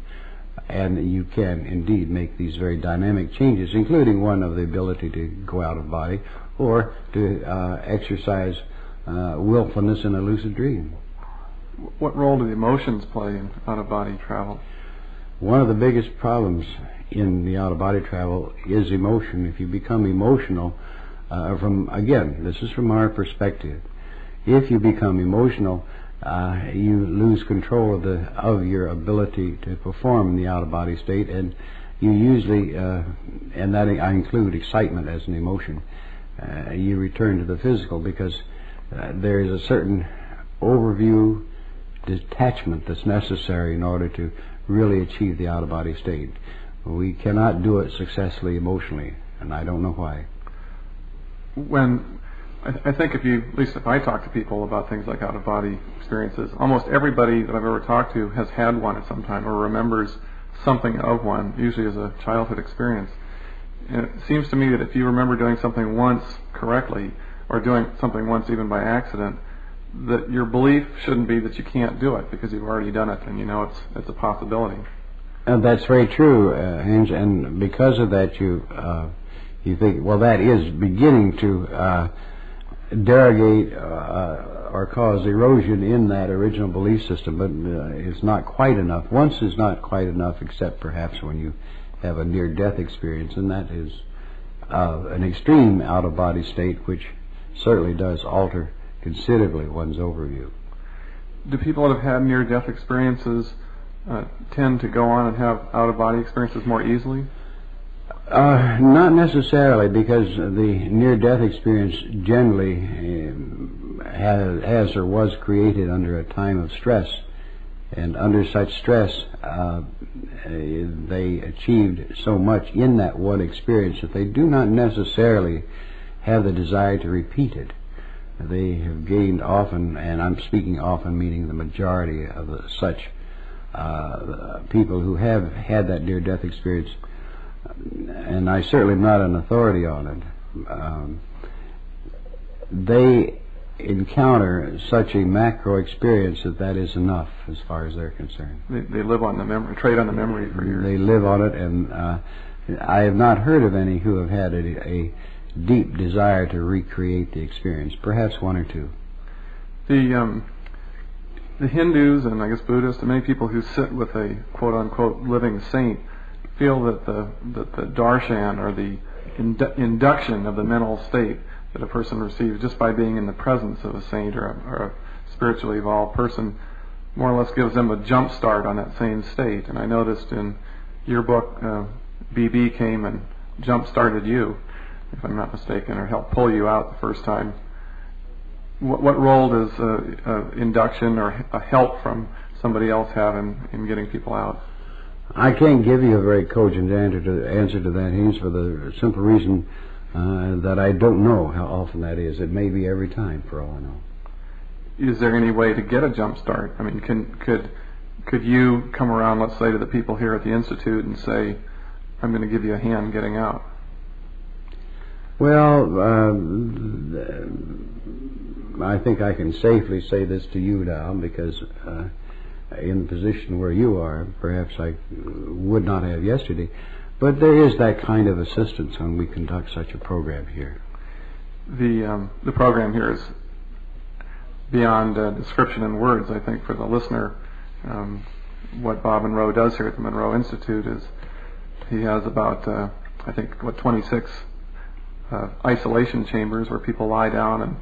and you can indeed make these very dynamic changes, including one of the ability to go out of body or to exercise willfulness in a lucid dream. What role do the emotions play in out-of-body travel? One of the biggest problems in the out-of-body travel is emotion. If you become emotional, this is from our perspective, if you become emotional, you lose control of your ability to perform in the out-of-body state, and you usually, and that I include excitement as an emotion, you return to the physical because there is a certain overview detachment that's necessary in order to really achieve the out-of-body state. We cannot do it successfully emotionally, and I don't know why. When I think at least if I talk to people about things like out-of-body experiences, almost everybody that I've ever talked to has had one at some time or remembers something of one, usually as a childhood experience. And it seems to me that if you remember doing something once correctly, or doing something once even by accident, that your belief shouldn't be that you can't do it because you've already done it and you know it's a possibility. That's very true, Hinge, and because of that you think, well, that is beginning to derogate or cause erosion in that original belief system, but it's not quite enough. Once is not quite enough, except perhaps when you have a near-death experience, and that is an extreme out-of-body state, which certainly does alter considerably one's overview. Do people that have had near-death experiences tend to go on and have out-of-body experiences more easily? Not necessarily, because the near-death experience generally has or was created under a time of stress, and under such stress they achieved so much in that one experience that they do not necessarily have the desire to repeat it. They have gained often, and I'm speaking often meaning the majority of such people who have had that near-death experience, and I certainly am not an authority on it, they encounter such a macro experience that is enough as far as they're concerned. They live on the memory, trade on the memory for years. They live on it, and I have not heard of any who have had a deep desire to recreate the experience. Perhaps one or two. The Hindus and I guess Buddhists and many people who sit with a quote-unquote living saint feel that the darshan, or the induction of the mental state that a person receives just by being in the presence of a saint or a spiritually evolved person, more or less gives them a jump start on that same state. And I noticed in your book, BB came and jump started you, if I'm not mistaken, or helped pull you out the first time. What role does induction or a help from somebody else have in getting people out? I can't give you a very cogent answer to that, Haynes, for the simple reason that I don't know how often that is. It may be every time, for all I know. Is there any way to get a jump start? I mean, could you come around, let's say, to the people here at the Institute and say, I'm going to give you a hand getting out? Well, I think I can safely say this to you now, because in the position where you are, perhaps I would not have yesterday, but there is that kind of assistance when we conduct such a program here. The program here is beyond description in words, I think, for the listener. What Bob Monroe does here at the Monroe Institute is he has about, 26 isolation chambers where people lie down and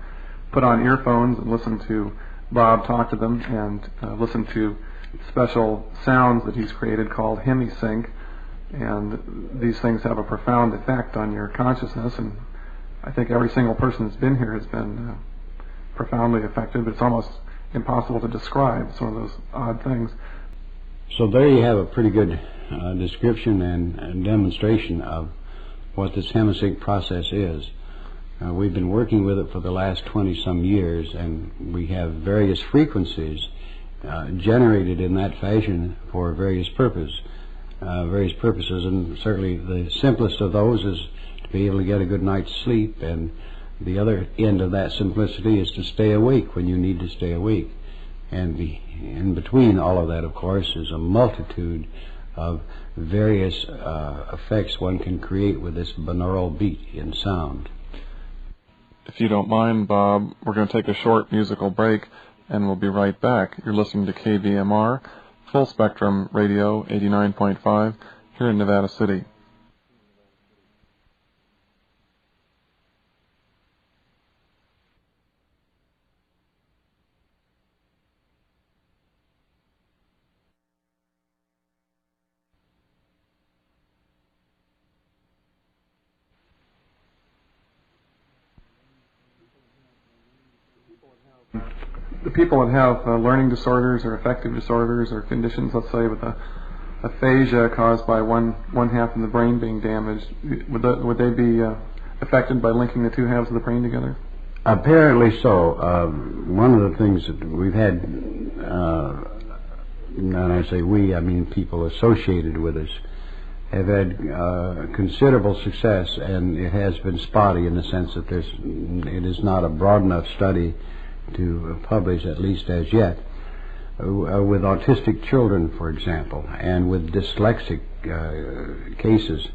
put on earphones and listen to Bob talk to them, and listen to special sounds that he's created called Hemi-Sync. And these things have a profound effect on your consciousness, and I think every single person that's been here has been profoundly affected, but it's almost impossible to describe. It's one of those odd things. So there you have a pretty good description and demonstration of what this Hemi-Sync process is. We've been working with it for the last 20-some years, and we have various frequencies generated in that fashion for various purposes, and certainly the simplest of those is to be able to get a good night's sleep, and the other end of that simplicity is to stay awake when you need to stay awake. And in between all of that, of course, is a multitude of various effects one can create with this binaural beat in sound. If you don't mind, Bob, we're going to take a short musical break, and we'll be right back. You're listening to KVMR, Full Spectrum Radio, 89.5, here in Nevada City. The people that have learning disorders or affective disorders or conditions, let's say with aphasia caused by one half of the brain being damaged, would they be affected by linking the two halves of the brain together? Apparently so. One of the things that we've had, and I say we, I mean people associated with us, have had considerable success, and it has been spotty in the sense that it is not a broad enough study to publish, at least as yet. With autistic children, for example, and with dyslexic cases.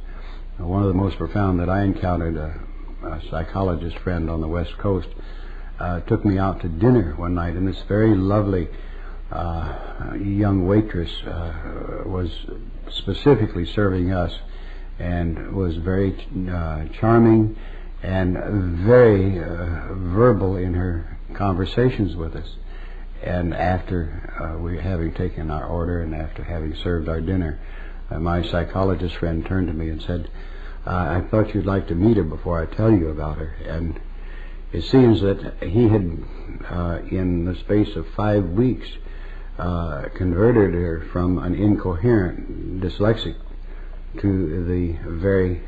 One of the most profound that I encountered, a psychologist friend on the West Coast, took me out to dinner one night, and this very lovely young waitress was specifically serving us, and was very charming and very verbal in her conversations with us. And after we having taken our order and after having served our dinner, my psychologist friend turned to me and said, I thought you'd like to meet her before I tell you about her. And it seems that he had, in the space of 5 weeks, converted her from an incoherent dyslexic to the very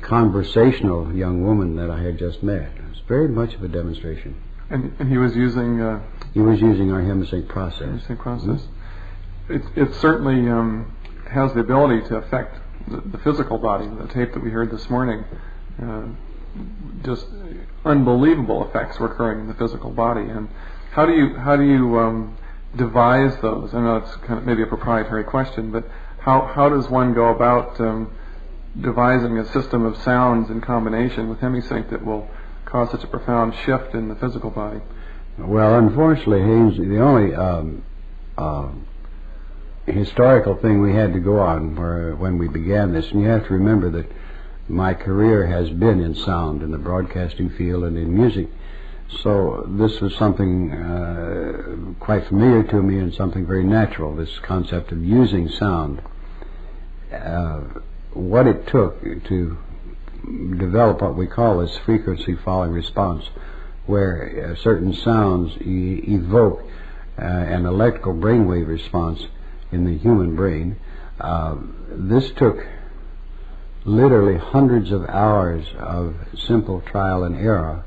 conversational young woman that I had just met. It was very much of a demonstration. And he was using... he was using our Hemi-Sync process. Hemi-Sync process. Mm-hmm. It certainly has the ability to affect the physical body. The tape that we heard this morning, just unbelievable effects were occurring in the physical body. And how do you devise those? I know it's kind of maybe a proprietary question, but how does one go about devising a system of sounds in combination with Hemi-Sync that will cause such a profound shift in the physical body? Well, unfortunately, Haynes, the only historical thing we had to go on when we began this, and you have to remember that my career has been in sound, in the broadcasting field and in music, so this was something quite familiar to me and something very natural, this concept of using sound. What it took to develop what we call this frequency following response, where certain sounds evoke an electrical brainwave response in the human brain. This took literally hundreds of hours of simple trial and error,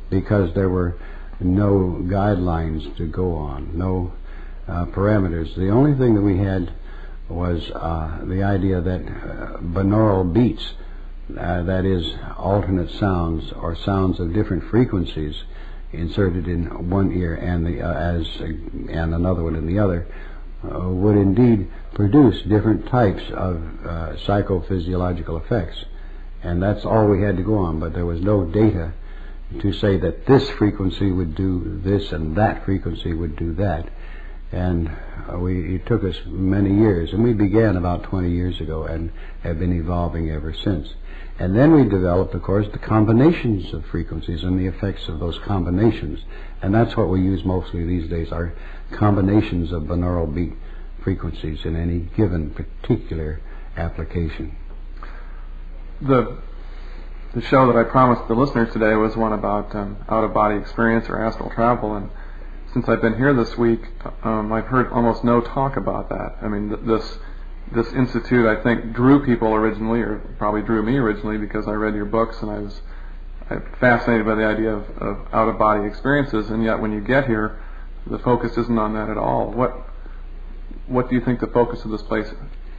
because there were no guidelines to go on, no parameters. The only thing that we had was the idea that binaural beats, that is, alternate sounds or sounds of different frequencies inserted in one ear and and another one in the other, would indeed produce different types of psychophysiological effects. And that's all we had to go on, but there was no data to say that this frequency would do this and that frequency would do that. And it took us many years, and we began about 20 years ago and have been evolving ever since. And then we developed, of course, the combinations of frequencies and the effects of those combinations. And that's what we use mostly these days, are combinations of binaural beat frequencies in any given particular application. The show that I promised the listeners today was one about out-of-body experience or astral travel, and since I've been here this week, I've heard almost no talk about that. I mean, this institute, I think, drew people originally, or probably drew me originally, because I read your books and I was fascinated by the idea of out-of-body experiences, and yet when you get here, the focus isn't on that at all. What do you think the focus of this place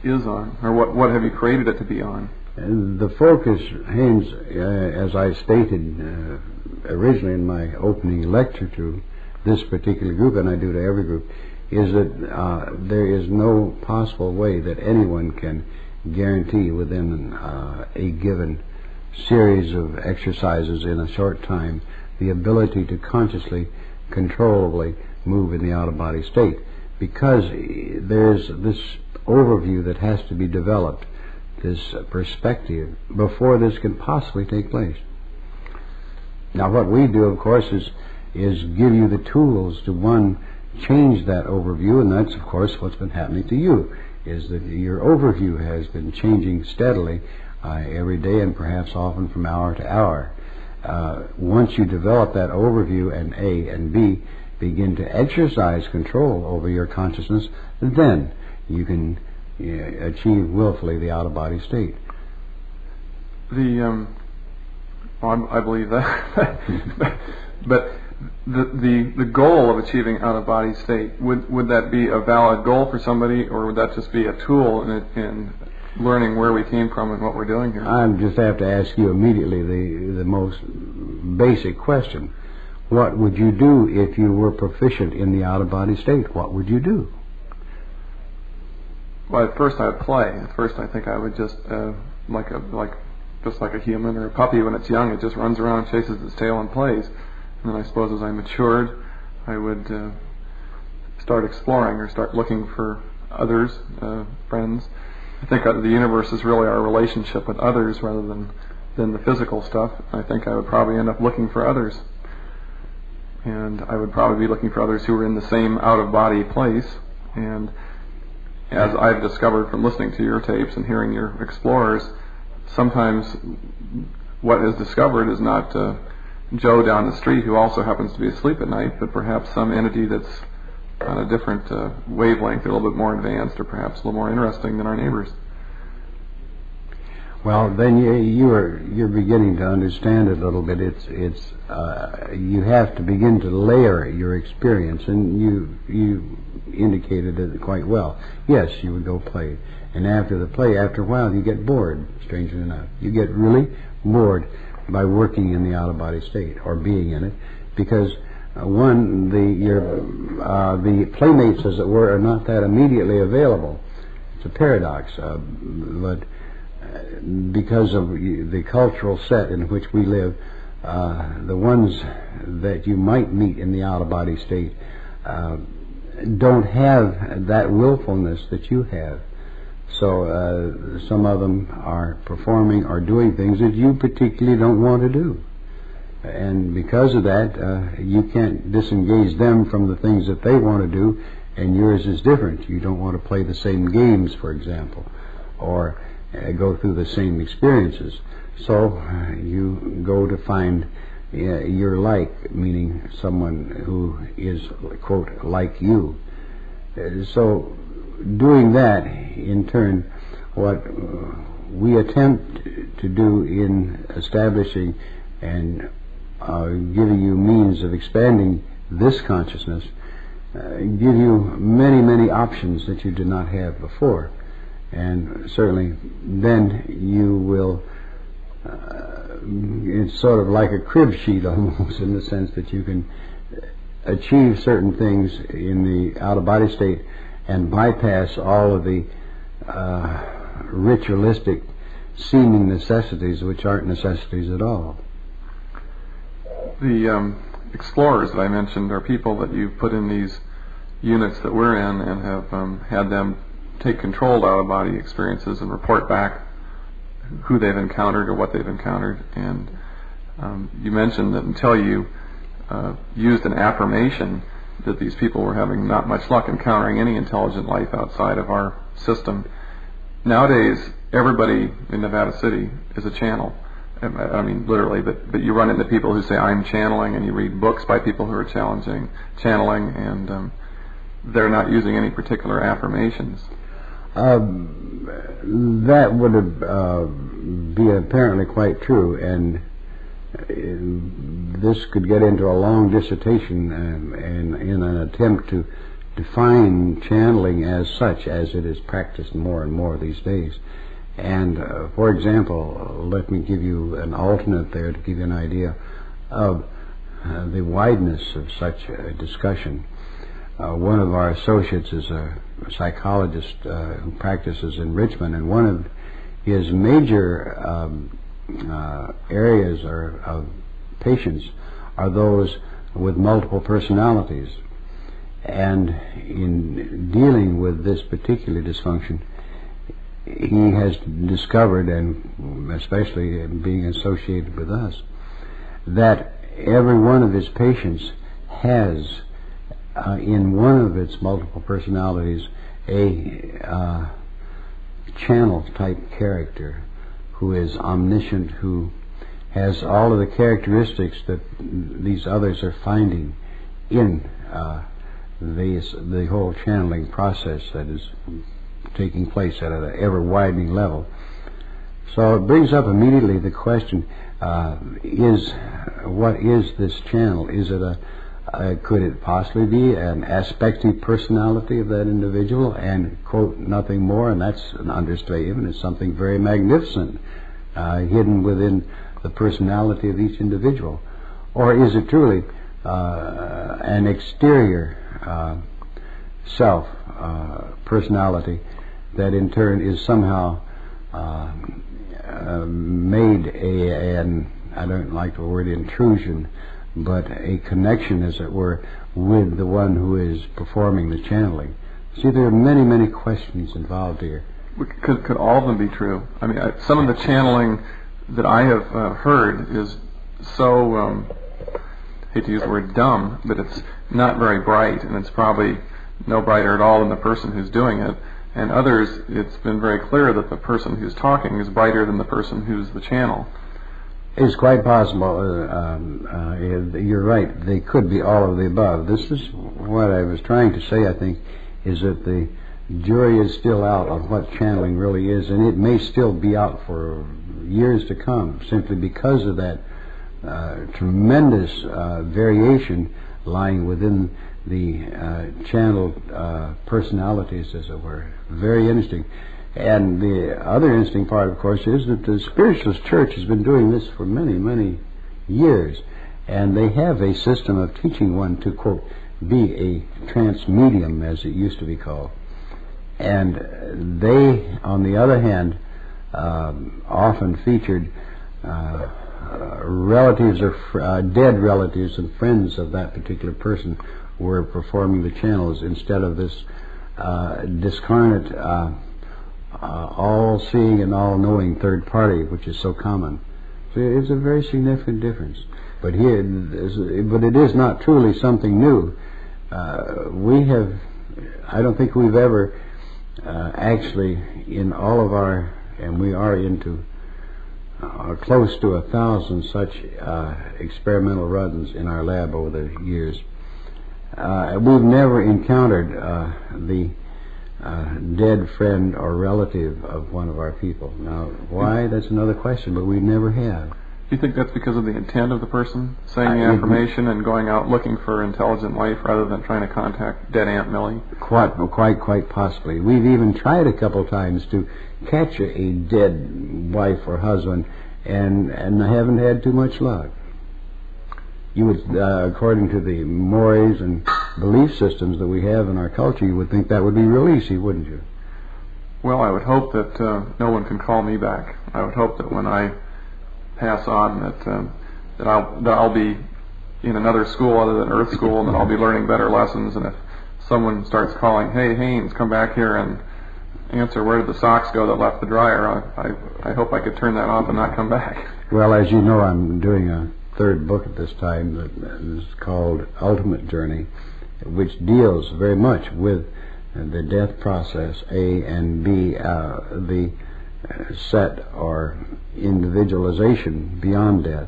is on, or what have you created it to be on? The focus, Haynes, as I stated originally in my opening lecture to this particular group, and I do to every group, is that there is no possible way that anyone can guarantee within a given series of exercises in a short time the ability to consciously, controllably move in the out-of-body state, because there's this overview that has to be developed, this perspective, before this can possibly take place. Now, what we do, of course, is give you the tools to, one, change that overview, and that's, of course, what's been happening to you, is that your overview has been changing steadily every day, and perhaps often from hour to hour. Once you develop that overview and A and B begin to exercise control over your consciousness, then you can achieve willfully the out-of-body state. One Well, I believe that. But the goal of achieving out-of-body state, would that be a valid goal for somebody, or would that just be a tool in learning where we came from and what we're doing here? I just have to ask you immediately the most basic question. What would you do if you were proficient in the out-of-body state? What would you do? Well, at first I'd play. At first I think I would just just like a human or a puppy when it's young, it just runs around, chases its tail, and plays. And then I suppose as I matured, I would start exploring or start looking for others, friends. I think the universe is really our relationship with others rather than the physical stuff. I think I would probably end up looking for others. And I would probably be looking for others who were in the same out-of-body place. And as I've discovered from listening to your tapes and hearing your explorers, sometimes what is discovered is not Joe down the street who also happens to be asleep at night, but perhaps some entity that's on a different wavelength, a little bit more advanced, or perhaps a little more interesting than our neighbors. Well, then you're beginning to understand it a little bit. It's you have to begin to layer your experience, and you indicated it quite well. Yes, you would go play, and after the play, after a while, you get bored. Strangely enough, you get really bored by working in the out-of-body state or being in it, because the playmates, as it were, are not that immediately available. It's a paradox, but because of the cultural set in which we live, the ones that you might meet in the out-of-body state don't have that willfulness that you have. So some of them are performing or doing things that you particularly don't want to do. And because of that, you can't disengage them from the things that they want to do, and yours is different. You don't want to play the same games, for example, or go through the same experiences. So you go to find your like, meaning someone who is, quote, like you. So doing that, in turn, what we attempt to do in establishing and giving you means of expanding this consciousness, give you many, many options that you did not have before. And certainly then you will, it's sort of like a crib sheet almost, in the sense that you can achieve certain things in the out-of-body state and bypass all of the ritualistic seeming necessities, which aren't necessities at all. The explorers that I mentioned are people that you've put in these units that we're in and have had them take controlled out-of-body experiences and report back who they've encountered or what they've encountered. And you mentioned that until you used an affirmation that these people were having not much luck encountering any intelligent life outside of our system. Nowadays, everybody in Nevada City is a channel. I mean, literally, but you run into people who say, I'm channeling, and you read books by people who are channeling, and they're not using any particular affirmations. That would be apparently quite true, and this could get into a long dissertation in an attempt to define channeling as such, as it is practiced more and more these days. And for example, let me give you an alternate there to give you an idea of the wideness of such a discussion. One of our associates is a psychologist who practices in Richmond, and one of his major areas of patients are those with multiple personalities. And in dealing with this particular dysfunction, he has discovered, and especially being associated with us, that every one of his patients has in one of its multiple personalities a channel type character who is omniscient, who has all of the characteristics that these others are finding in the whole channeling process that is taking place at an ever widening level. So it brings up immediately the question, what is this channel? Is it could it possibly be an aspective personality of that individual and, quote, nothing more? And that's an understatement. It's something very magnificent hidden within the personality of each individual. Or is it truly an exterior self, personality, that in turn is somehow made an, I don't like the word intrusion, but a connection, as it were, with the one who is performing the channeling? See, there are many, many questions involved here. Could all of them be true? I mean, some of the channeling that I have heard is so, hate to use the word dumb, but it's not very bright, and it's probably no brighter at all than the person who's doing it. And others, it's been very clear that the person who's talking is brighter than the person who's the channel. It's quite possible. You're right. They could be all of the above. This is what I was trying to say, I think, is that the jury is still out on what channeling really is, and it may still be out for years to come, simply because of that tremendous variation lying within the channeled personalities, as it were. Very interesting. And the other interesting part, of course, is that the Spiritualist Church has been doing this for many, many years, and they have a system of teaching one to, quote, be a trance medium, as it used to be called. And they, on the other hand, often featured relatives or dead relatives and friends of that particular person were performing the channels instead of this discarnate, all-seeing and all-knowing third party, which is so common. So it's a very significant difference. But here, but it is not truly something new. I don't think we've ever actually, in all of our, and we are into close to 1,000 such experimental runs in our lab over the years. We've never encountered the dead friend or relative of one of our people. Now, why? That's another question, but we never have. Do you think that's because of the intent of the person saying the affirmation and going out looking for intelligent life rather than trying to contact dead Aunt Millie? Quite possibly. We've even tried a couple of times to catch a dead wife or husband, and haven't had too much luck. You would, according to the mores and belief systems that we have in our culture, you would think that would be real easy, wouldn't you? Well, I would hope that no one can call me back. I would hope that when I pass on, that I'll be in another school other than Earth School, and that I'll be learning better lessons. And if someone starts calling, "Hey, Haynes, come back here and answer where did the socks go that left the dryer," I hope I could turn that off and not come back. Well, as you know, I'm doing a third book at this time that is called Ultimate Journey, which deals very much with the death process, A, and B, the set or individualization beyond death.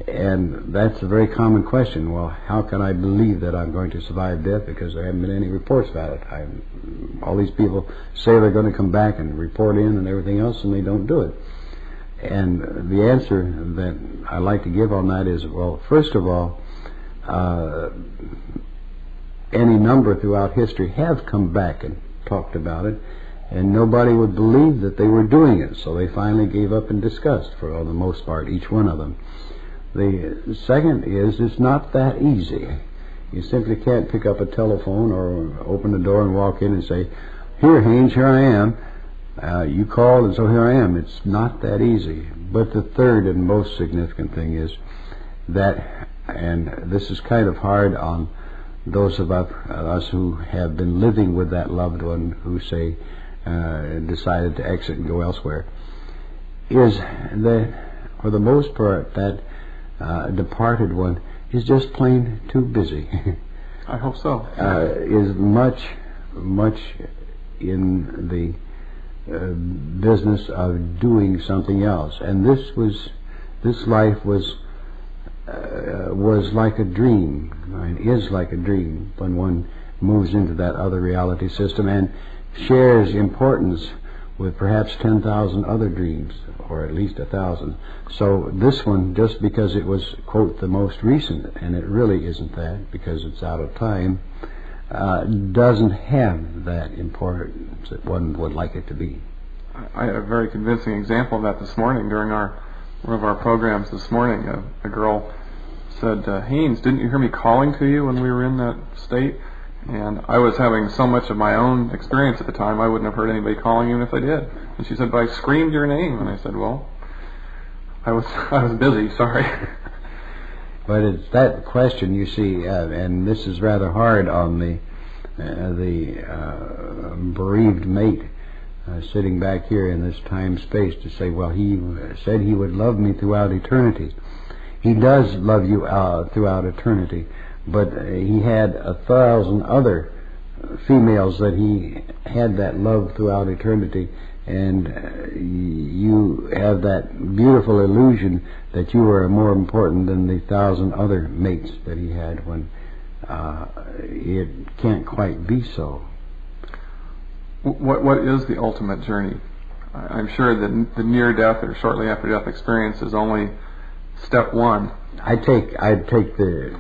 And that's a very common question. Well, how can I believe that I'm going to survive death, because there haven't been any reports about it? All these people say they're going to come back and report in and everything else, and they don't do it. And the answer that I like to give on that is, well, first of all, any number throughout history have come back and talked about it, and nobody would believe that they were doing it, so they finally gave up in disgust, for the most part, each one of them. The second is, it's not that easy. You simply can't pick up a telephone or open the door and walk in and say, "Here, Haynes, here I am. You called, and so here I am." It's not that easy. But the third and most significant thing is that, and this is kind of hard on those of us who have been living with that loved one who, say, decided to exit and go elsewhere, is that, for the most part, that departed one is just plain too busy. I hope so. Is much in the business of doing something else, and this life was like a dream, and is like a dream when one moves into that other reality system and shares importance with perhaps 10,000 other dreams, or at least 1,000. So this one, just because it was, quote, the most recent, and it really isn't that because it's out of time, doesn't have that importance that one would like it to be. I had a very convincing example of that this morning during one of our programs this morning. A girl said, Haynes, didn't you hear me calling to you when we were in that state? And I was having so much of my own experience at the time, I wouldn't have heard anybody calling even if I did. And she said, but I screamed your name. And I said, well, I was busy, sorry. But it's that question, you see, and this is rather hard on the bereaved mate sitting back here in this time-space to say, well, he said he would love me throughout eternity. He does love you throughout eternity, but he had 1,000 other females that he had that love throughout eternity, and you have that beautiful illusion that you are more important than the 1,000 other mates that he had, when it can't quite be so. What is the ultimate journey? I'm sure that the near-death or shortly after death experience is only step one. I'd take the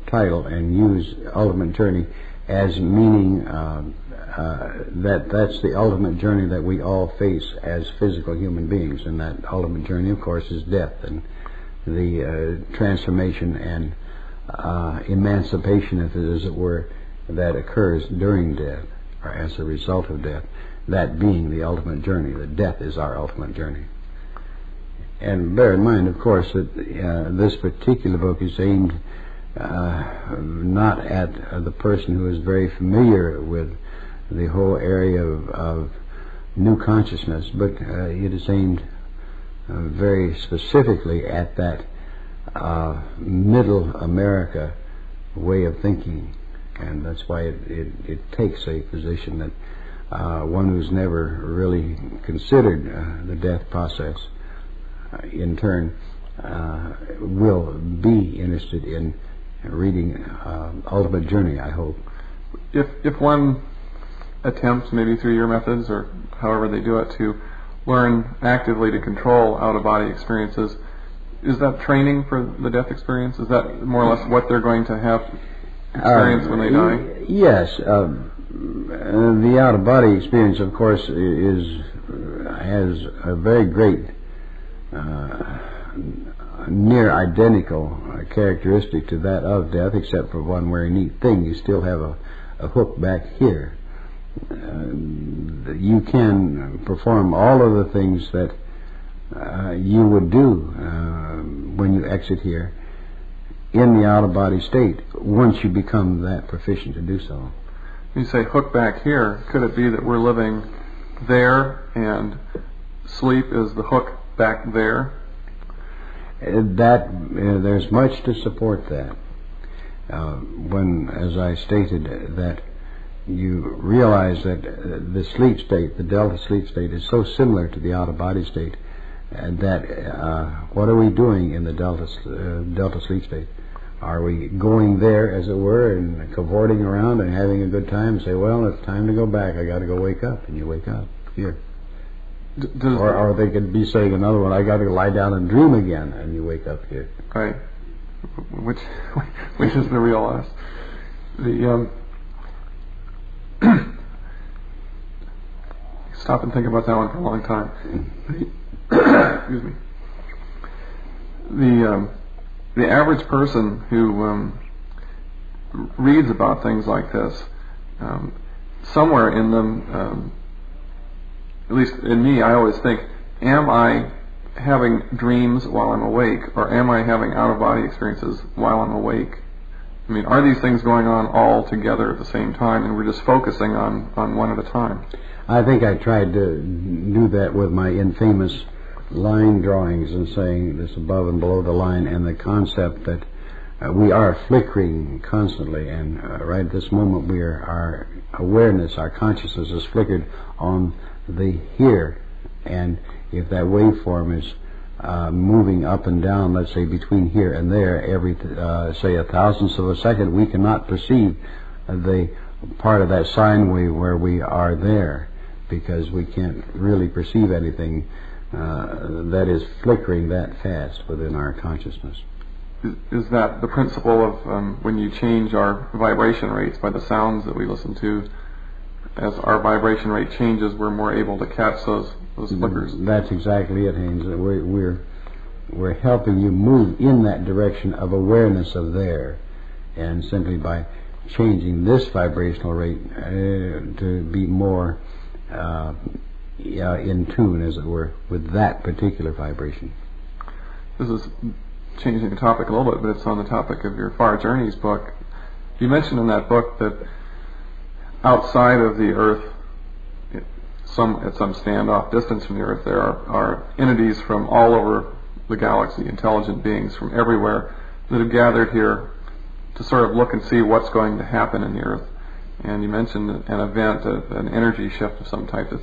title and use ultimate journey as meaning that's the ultimate journey that we all face as physical human beings, and that ultimate journey, of course, is death, and the transformation and emancipation, as it were, that occurs during death or as a result of death, that being the ultimate journey, that death is our ultimate journey. And bear in mind, of course, that this particular book is aimed not at the person who is very familiar with the whole area of new consciousness, but it is aimed very specifically at that middle America way of thinking. And that's why it takes a position that one who's never really considered the death process in turn will be interested in reading Ultimate Journey, I hope. If one attempts, maybe through your methods or however they do it, to learn actively to control out-of-body experiences, is that training for the death experience? Is that more or less what they're going to have experience when they die? Yes. The out-of-body experience, of course, has a very great near identical characteristic to that of death, except for one very neat thing. You still have a hook back here. You can perform all of the things that you would do when you exit here in the out-of-body state, once you become that proficient to do so. You say hook back here. Could it be that we're living there and sleep is the hook back there? There's much to support that. When, as I stated, that you realize that the sleep state, the delta sleep state, is so similar to the out-of-body state, that what are we doing in the delta sleep state? Are we going there, as it were, and cavorting around and having a good time and say, well, it's time to go back, I got to go wake up, and you wake up here? Or they could be saying another one, I got to lie down and dream again, and you wake up here. Right. Which is the real us. Stop and think about that one for a long time. Excuse me. The average person who reads about things like this, somewhere in them, at least in me, I always think, am I having dreams while I'm awake, or am I having out-of-body experiences while I'm awake? I mean, are these things going on all together at the same time, and we're just focusing on one at a time? I think I tried to do that with my infamous line drawings and saying this above and below the line, and the concept that we are flickering constantly, and right at this moment our awareness, our consciousness is flickered on the here, and if that waveform is moving up and down, let's say between here and there, every say a thousandth of a second, we cannot perceive the part of that sine wave where we are there. because we can't really perceive anything that is flickering that fast within our consciousness. Is that the principle of when you change our vibration rates by the sounds that we listen to? As our vibration rate changes, we're more able to catch those flickers. That's exactly it, Haynes. We're helping you move in that direction of awareness of there, and simply by changing this vibrational rate to be more in tune, as it were, with that particular vibration. This is changing the topic a little bit, but it's on the topic of your Far Journeys book. You mentioned in that book that outside of the Earth, at some standoff distance from the Earth, there are entities from all over the galaxy, intelligent beings from everywhere that have gathered here to sort of look and see what's going to happen in the Earth. And you mentioned an event, an energy shift of some type that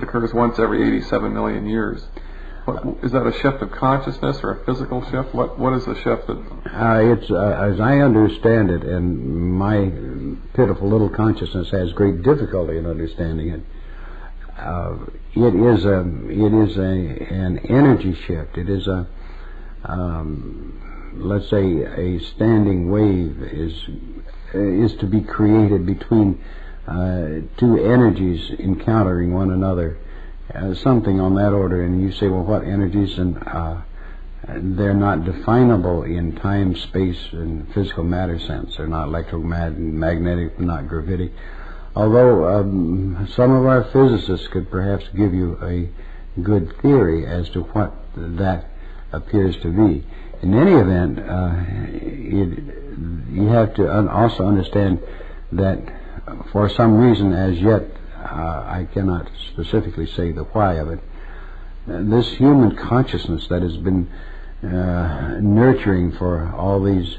occurs once every 87 million years. Is that a shift of consciousness or a physical shift? What is the shift? It's as I understand it, and my pitiful little consciousness has great difficulty in understanding it. It is an energy shift. It is let's say a standing wave is to be created between two energies encountering one another. Something on that order, and you say, well, what energies? And they're not definable in time, space, and physical matter sense. They're not electromagnetic, not gravitic. Although some of our physicists could perhaps give you a good theory as to what that appears to be. In any event, you have to also understand that for some reason as yet, I cannot specifically say the why of it, this human consciousness that has been nurturing for all these,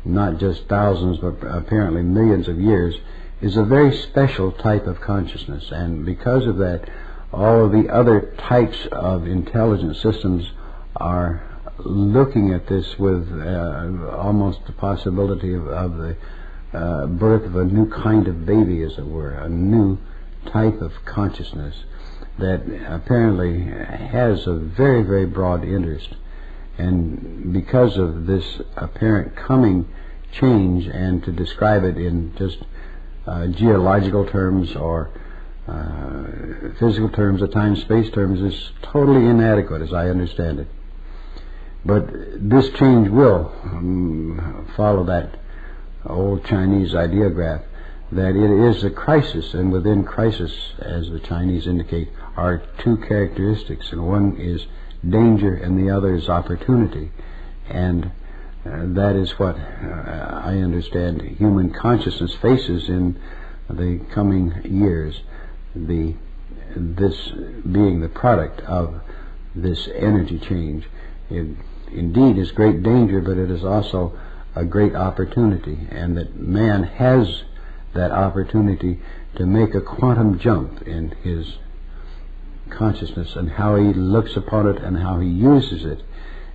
not just thousands, but apparently millions of years, is a very special type of consciousness. And because of that, all of the other types of intelligent systems are looking at this with almost the possibility of the birth of a new kind of baby, as it were, a new type of consciousness that apparently has a very, very broad interest. And because of this apparent coming change, and to describe it in just geological terms or physical terms, at times space terms, is totally inadequate as I understand it. But this change will follow that old Chinese ideograph that it is a crisis, and within crisis, as the Chinese indicate, are two characteristics, and one is danger and the other is opportunity. And that is what I understand human consciousness faces in the coming years, this being the product of this energy change. It indeed is great danger, but it is also a great opportunity, and that man has that opportunity to make a quantum jump in his consciousness and how he looks upon it and how he uses it.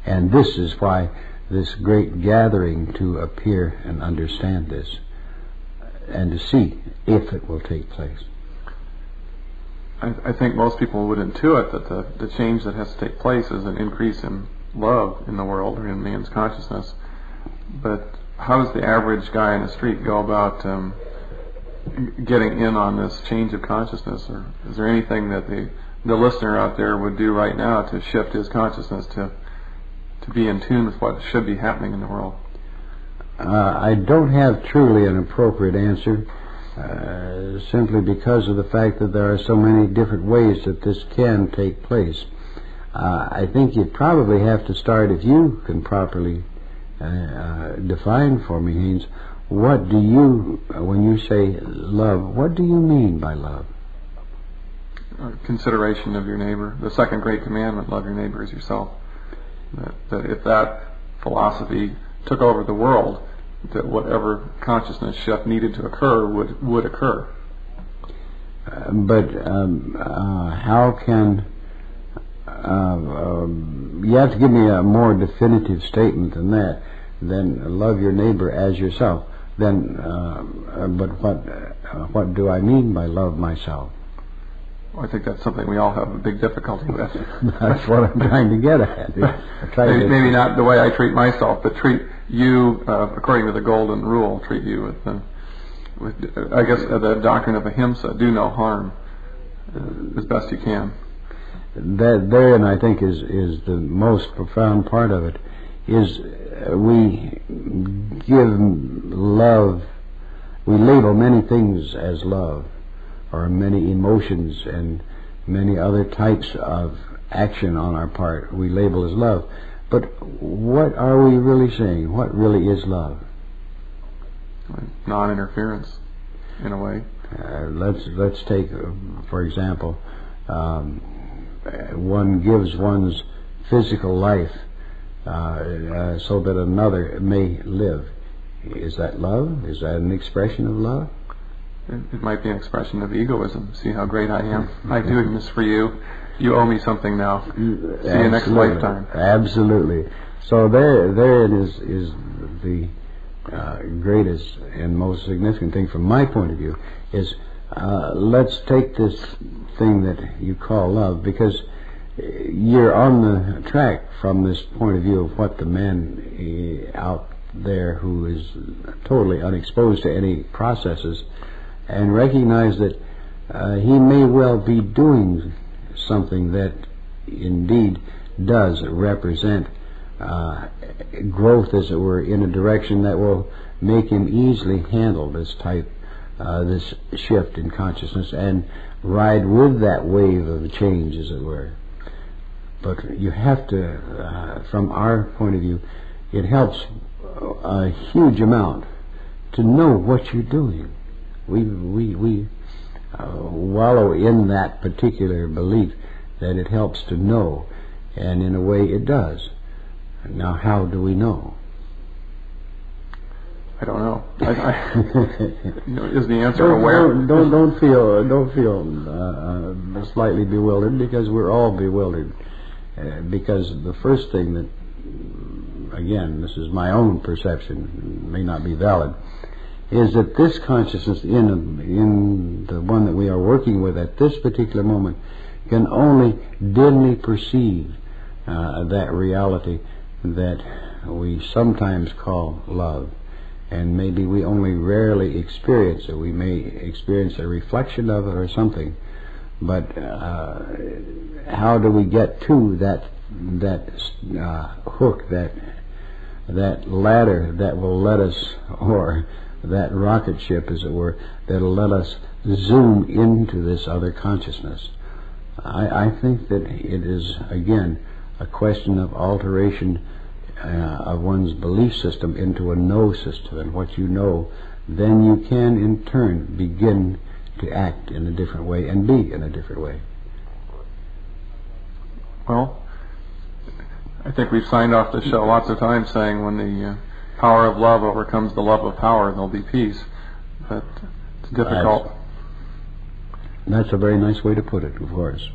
And this is why this great gathering to appear and understand this and to see if it will take place. I think most people would intuit that the change that has to take place is an increase in love in the world or in man's consciousness. But how does the average guy in the street go about getting in on this change of consciousness? Or is there anything that the listener out there would do right now to shift his consciousness to be in tune with what should be happening in the world? I don't have truly an appropriate answer, simply because of the fact that there are so many different ways that this can take place. I think you'd probably have to start, if you can properly define for me, Haynes, what do you, when you say love, what do you mean by love? Consideration of your neighbor. The second great commandment, love your neighbor as yourself. That if that philosophy took over the world, that whatever consciousness shift needed to occur would occur. But how can you have to give me a more definitive statement than that? Then love your neighbor as yourself. Then, but what do I mean by love myself? I think that's something we all have a big difficulty with. That's what I'm trying to get at. Maybe not the way I treat myself, but treat you according to the golden rule. Treat you with I guess, the doctrine of ahimsa: do no harm, as best you can. That therein, I think, is the most profound part of it. Is we give love. We label many things as love, or many emotions and many other types of action on our part we label as love. But what are we really saying? What really is love? Non-interference, in a way. Let's take, for example, one gives one's physical life so that another may live. Is that love? Is that an expression of love? It might be an expression of egoism. See how great I am. I'm doing this for you. You owe me something now. See you next lifetime. Absolutely. So therein is the greatest and most significant thing from my point of view is let's take this thing that you call love, because you're on the track from this point of view of what the man out there who is totally unexposed to any processes, and recognize that he may well be doing something that indeed does represent growth, as it were, in a direction that will make him easily handle this shift in consciousness and ride with that wave of change, as it were. But you have to, from our point of view, it helps a huge amount to know what you're doing. We wallow in that particular belief that it helps to know, and in a way it does. Now, how do we know? I don't know. Is the answer aware? Don't feel slightly bewildered, because we're all bewildered. Because the first thing that, again, this is my own perception, may not be valid, is that this consciousness in the one that we are working with at this particular moment can only dimly perceive that reality that we sometimes call love, and maybe we only rarely experience it. We may experience a reflection of it or something, but how do we get to that hook, that ladder that will let us, or that rocket ship, as it were, that will let us zoom into this other consciousness? I think that it is, again, a question of alteration of one's belief system into a know system, and what you know, then you can in turn begin to act in a different way and be in a different way. Well, I think we've signed off the show lots of times saying when the power of love overcomes the love of power, there'll be peace. But it's difficult. That's a very nice way to put it, of course.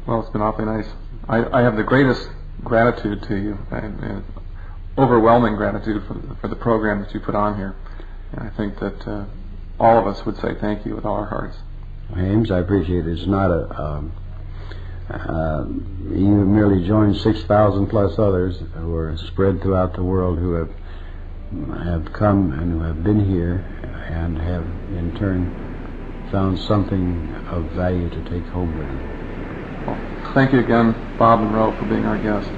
Well, it's been awfully nice. I have the greatest gratitude to you, and overwhelming gratitude for the program that you put on here. And I think that all of us would say thank you with all our hearts. James, I appreciate it. It's not you merely joined 6,000 plus others who are spread throughout the world, who have come and who have been here and have in turn found something of value to take home with them. Well, thank you again, Bob Monroe, for being our guest.